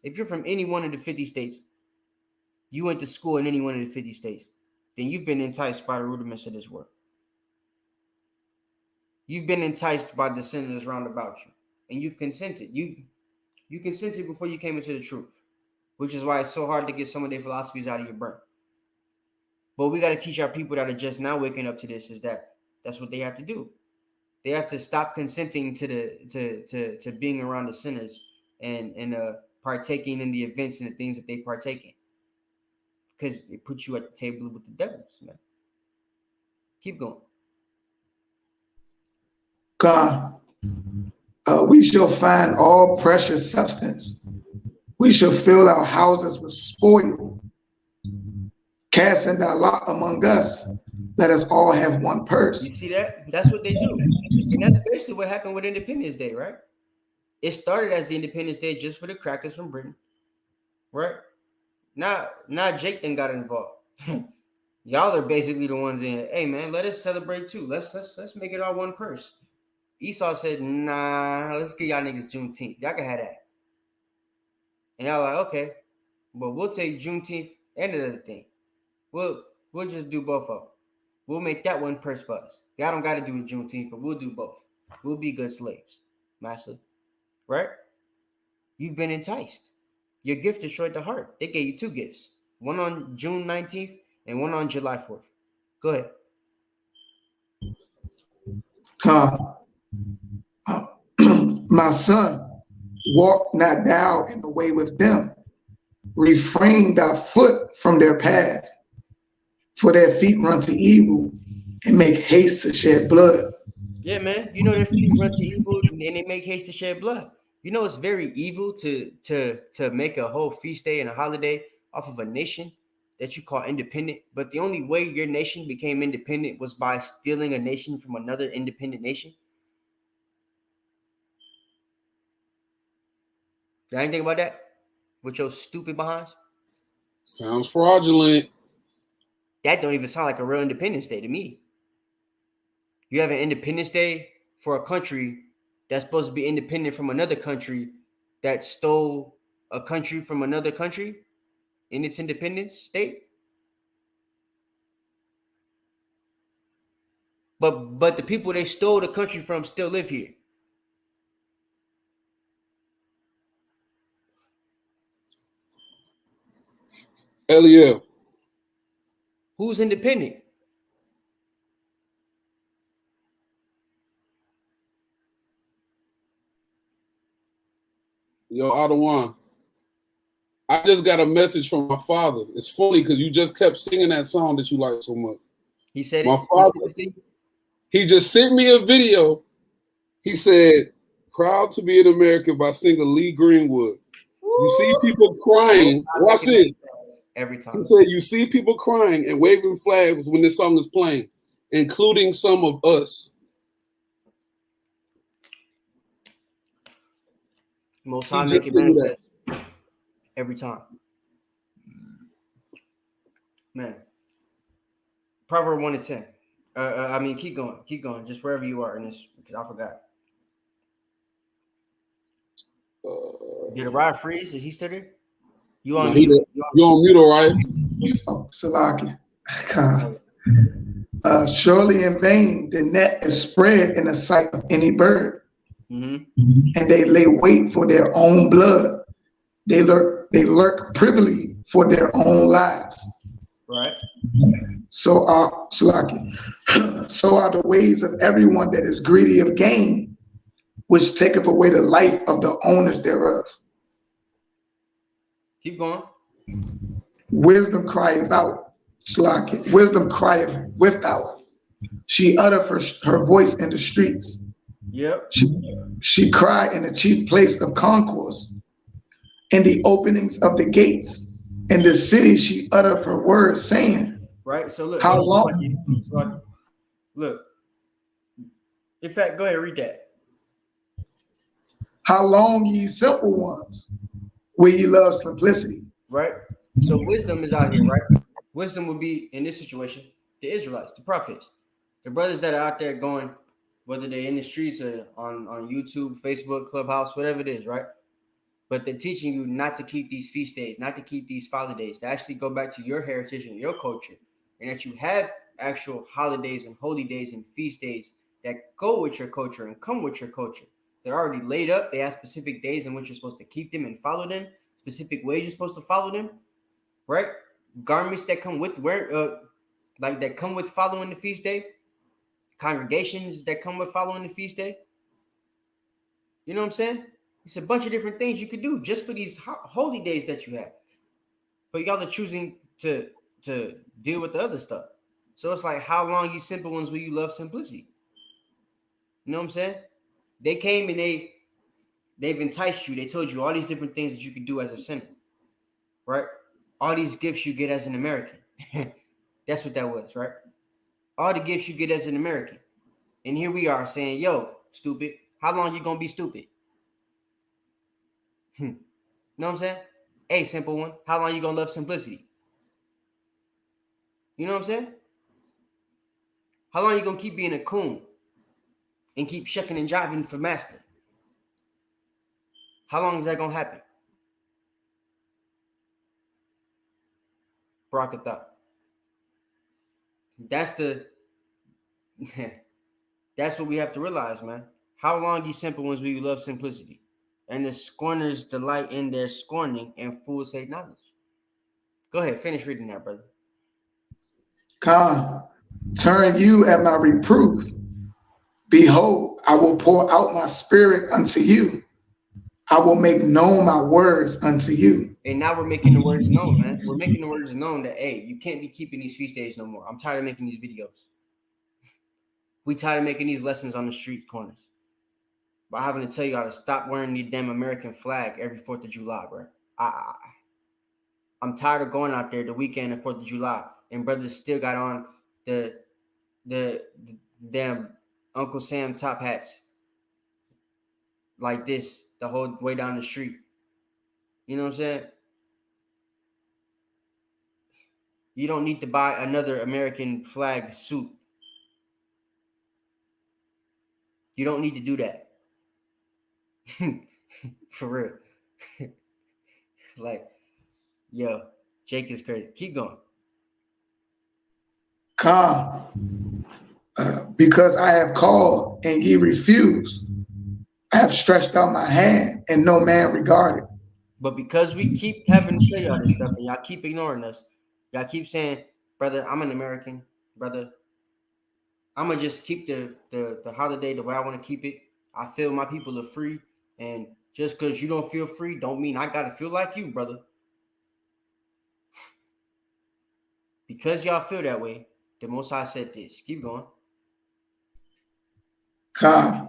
you're from any one of the 50 states, you went to school in any one of the 50 states, then you've been enticed by the rudiments of this world. You've been enticed by the sinners round about you, and you've consented. You consented before you came into the truth, which is why it's so hard to get some of their philosophies out of your brain. But we got to teach our people that are just now waking up to this is that that's what they have to do. They have to stop consenting to being around the sinners and partaking in the events and the things that they partake in, because it puts you at the table with the devils, man. Keep going. God, we shall find all precious substance. We shall fill our houses with spoil. Cast in thy lot among us. Let us all have one purse. You see that? That's what they do. And that's basically what happened with Independence Day, right? It started as the Independence Day just for the crackers from Britain, right? Now Jake then got involved. Y'all are basically the ones in, hey man, let us celebrate too. Let's make it all one purse. Esau said, nah, let's give y'all niggas Juneteenth. Y'all can have that. And y'all like, okay, but we'll take Juneteenth and another thing. We'll just do both of them. We'll make that one purse for us. Y'all don't got to do the Juneteenth, but we'll do both. We'll be good slaves, master. Right? You've been enticed. Your gift destroyed the heart. They gave you two gifts. One on June 19th and one on July 4th. Go ahead. My son, walk not thou in the way with them. Refrain thy foot from their path, for their feet run to evil and make haste to shed blood. Yeah, man. You know their feet run to evil and they make haste to shed blood. You know it's very evil to make a whole feast day and a holiday off of a nation that you call independent. But the only way your nation became independent was by stealing a nation from another independent nation. Got anything about that? With your stupid behinds? Sounds fraudulent. That don't even sound like a real Independence Day to me. You have an Independence Day for a country that's supposed to be independent from another country that stole a country from another country in its independence state. But the people they stole the country from still live here. Eliel. Who's independent? Yo, Adawan. I just got a message from my father. It's funny because you just kept singing that song that you like so much. He said my father, he just sent me a video. He said, proud to be an American by singer Lee Greenwood. Woo! You see people crying. Watch this. Every time. He said, you see people crying and waving flags when this song is playing, including some of us. Most High make it manifest every time. Man, Proverb 1:10. I mean, keep going, just wherever you are in this, because I forgot. Did Rod freeze? Is he still there? You on mute? You on mute, all right? Oh, Salaki. Surely in vain the net is spread in the sight of any bird, Mm-hmm. and they lay wait for their own blood. They lurk privily for their own lives. Right. So are Salaki. So are the ways of everyone that is greedy of gain, which taketh away the life of the owners thereof. Keep going. Wisdom crieth out, Salaki. Wisdom crieth without. She uttereth her voice in the streets. Yep. She cried in the chief place of concourse, in the openings of the gates. In the city she uttered her words, saying, Right. So look. How long? Look. In fact, go ahead, read that. How long, ye simple ones, will ye love simplicity? Right. So wisdom is out here, right? Wisdom would be in this situation the Israelites, the prophets, the brothers that are out there going, whether they're in the streets or on YouTube, Facebook, Clubhouse, whatever it is, right? But they're teaching you not to keep these feast days, not to keep these holidays, to actually go back to your heritage and your culture, and that you have actual holidays and holy days and feast days that go with your culture and come with your culture. They're already laid up. They have specific days in which you're supposed to keep them and follow them, specific ways you're supposed to follow them, right? Garments that come with that come with following the feast day, congregations that come with following the feast day. You know what I'm saying? It's a bunch of different things you could do just for these holy days that you have. But y'all are choosing to deal with the other stuff. So it's like, how long, you simple ones, will you love simplicity? You know what I'm saying? They came and they've enticed you. They told you all these different things that you could do as a sinner, right? All these gifts you get as an American. That's what that was, right? All the gifts you get as an American. And here we are saying, yo, stupid, how long you gonna be stupid? Know what I'm saying? Hey, simple one, how long you gonna love simplicity? You know what I'm saying? How long you gonna keep being a coon and keep shucking and jiving for master? How long is that gonna happen? Barakatah. That's what we have to realize, man. How long, these simple ones, will you love simplicity? And the scorners delight in their scorning, and fools hate knowledge. Go ahead, finish reading that, brother. Come, turn you at my reproof. Behold, I will pour out my spirit unto you. I will make known my words unto you. And now we're making the words known, man. We're making the words known that, hey, you can't be keeping these feast days no more. I'm tired of making these videos. We tired of making these lessons on the street corners. By having to tell you how to stop wearing the damn American flag every 4th of July, bro. I'm tired of going out there the weekend of 4th of July and brothers still got on the damn Uncle Sam top hats like this the whole way down the street. You know what I'm saying? You don't need to buy another American flag suit. You don't need to do that. For real. Like, yo, Jake is crazy. Keep going. Come, because I have called and ye refuse. I have stretched out my hand and no man regarded. But because we keep having to tell y'all this stuff and y'all keep ignoring us, y'all keep saying, brother, I'm an American, brother. I'm gonna just keep the holiday the way I want to keep it. I feel my people are free, and just because you don't feel free, don't mean I gotta feel like you, brother. Because y'all feel that way, the Most High said this. Keep going. Come,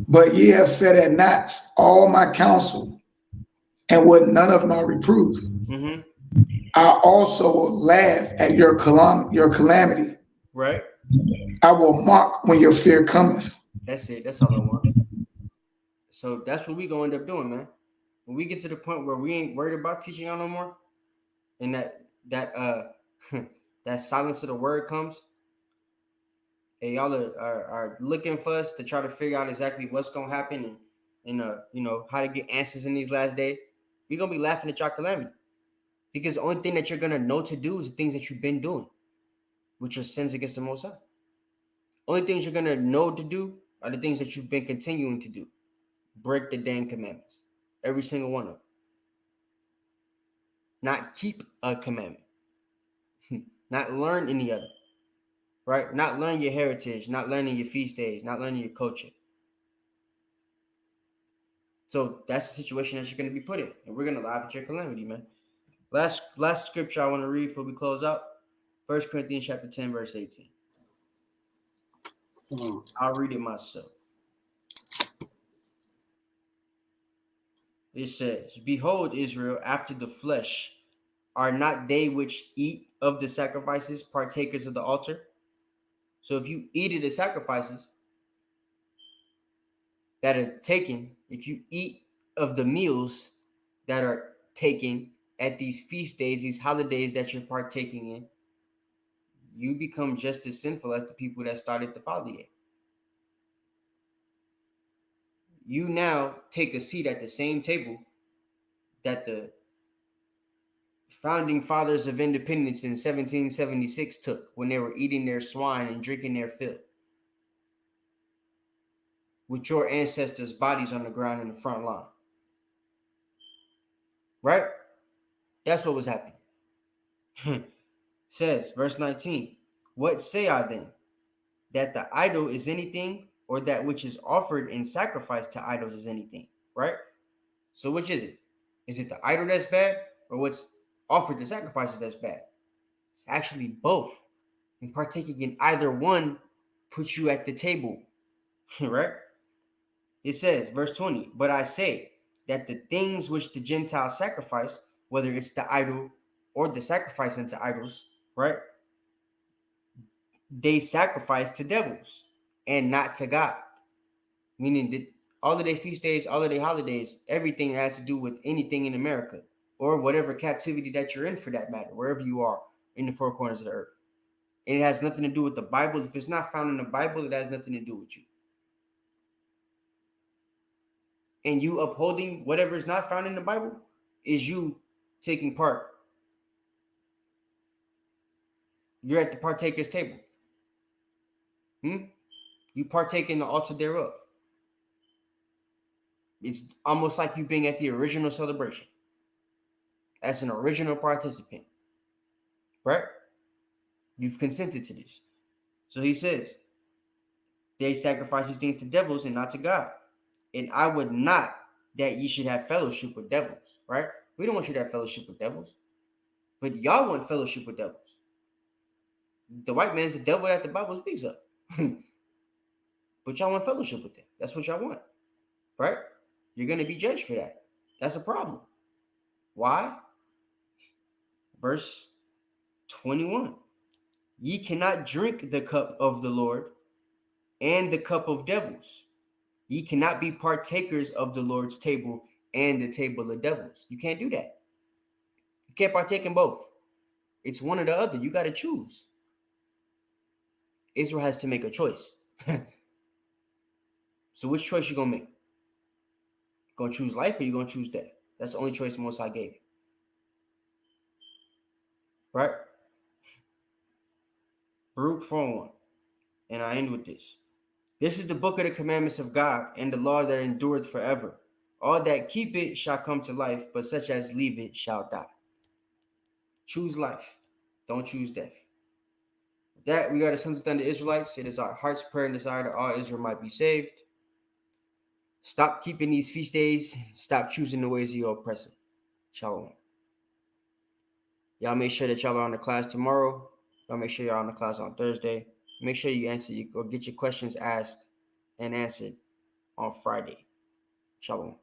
but ye have set at naught all my counsel, and would none of my reproof. Mm-hmm. I also will laugh at your calamity. Right. I will mock when your fear cometh. That's it. That's all I want. So that's what we gonna end up doing, man. When we get to the point where we ain't worried about teaching y'all no more, and that that silence of the word comes, and y'all are looking for us to try to figure out exactly what's gonna happen and how to get answers in these last days, we're gonna be laughing at y'all calamity. Because the only thing that you're gonna know to do is the things that you've been doing, which are sins against the Most High. Only things you're gonna know to do are the things that you've been continuing to do. Break the damn commandments. Every single one of them. Not keep a commandment. Not learn any other. Right? Not learn your heritage, not learning your feast days, not learning your culture. So that's the situation that you're going to be put in. And we're going to laugh at your calamity, man. Last scripture I want to read before we close out. 1 Corinthians chapter 10, verse 18. I'll read it myself. It says, "Behold, Israel, after the flesh, are not they which eat of the sacrifices partakers of the altar?" So if you eat of the sacrifices that are taken, if you eat of the meals that are taken at these feast days, these holidays that you're partaking in, you become just as sinful as the people that started the folly day. You now take a seat at the same table that the founding fathers of independence in 1776 took when they were eating their swine and drinking their fill, with your ancestors' bodies on the ground in the front line. Right? That's what was happening. Says, verse 19, "What say I then? That the idol is anything, or that which is offered in sacrifice to idols is anything?" Right? So which is it? Is it the idol that's bad, or what's offered to sacrifices that's bad? It's actually both. And partaking in either one puts you at the table. Right? It says, verse 20, "But I say that the things which the Gentiles sacrifice, whether it's the idol or the sacrifice unto idols, right? They sacrifice to devils and not to God." Meaning that all of their feast days, all of their holidays, everything that has to do with anything in America or whatever captivity that you're in, for that matter, wherever you are in the four corners of the earth. And it has nothing to do with the Bible. If it's not found in the Bible, it has nothing to do with you. And you upholding whatever is not found in the Bible is you taking part. You're at the partaker's table. You partake in the altar thereof. It's almost like you being at the original celebration as an original participant, right? You've consented to this. So he says, they sacrifice these things to devils and not to God. And I would not that ye should have fellowship with devils, right? We don't want you to have fellowship with devils, but y'all want fellowship with devils. The white man's the devil that the Bible speaks of. But y'all want fellowship with them. That's what y'all want, right? You're going to be judged for that. That's a problem. Why? Verse 21. "Ye cannot drink the cup of the Lord and the cup of devils. Ye cannot be partakers of the Lord's table and the table of devils." You can't do that. You can't partake in both. It's one or the other. You got to choose. Israel has to make a choice. So which choice you going to make? You going to choose life or you going to choose death? That's the only choice the Most High gave you. Right? Baruch 4:1. And I end with this. "This is the book of the commandments of God, and the law that endureth forever. All that keep it shall come to life, but such as leave it shall die." Choose life. Don't choose death. With that, we are the sons of thunder Israelites. It is our heart's prayer and desire that all Israel might be saved. Stop keeping these feast days. Stop choosing the ways of your oppressor. Shalom. Y'all make sure that y'all are on the class tomorrow. Y'all make sure y'all on the class on Thursday. Make sure you answer or get your questions asked and answered on Friday. Shalom.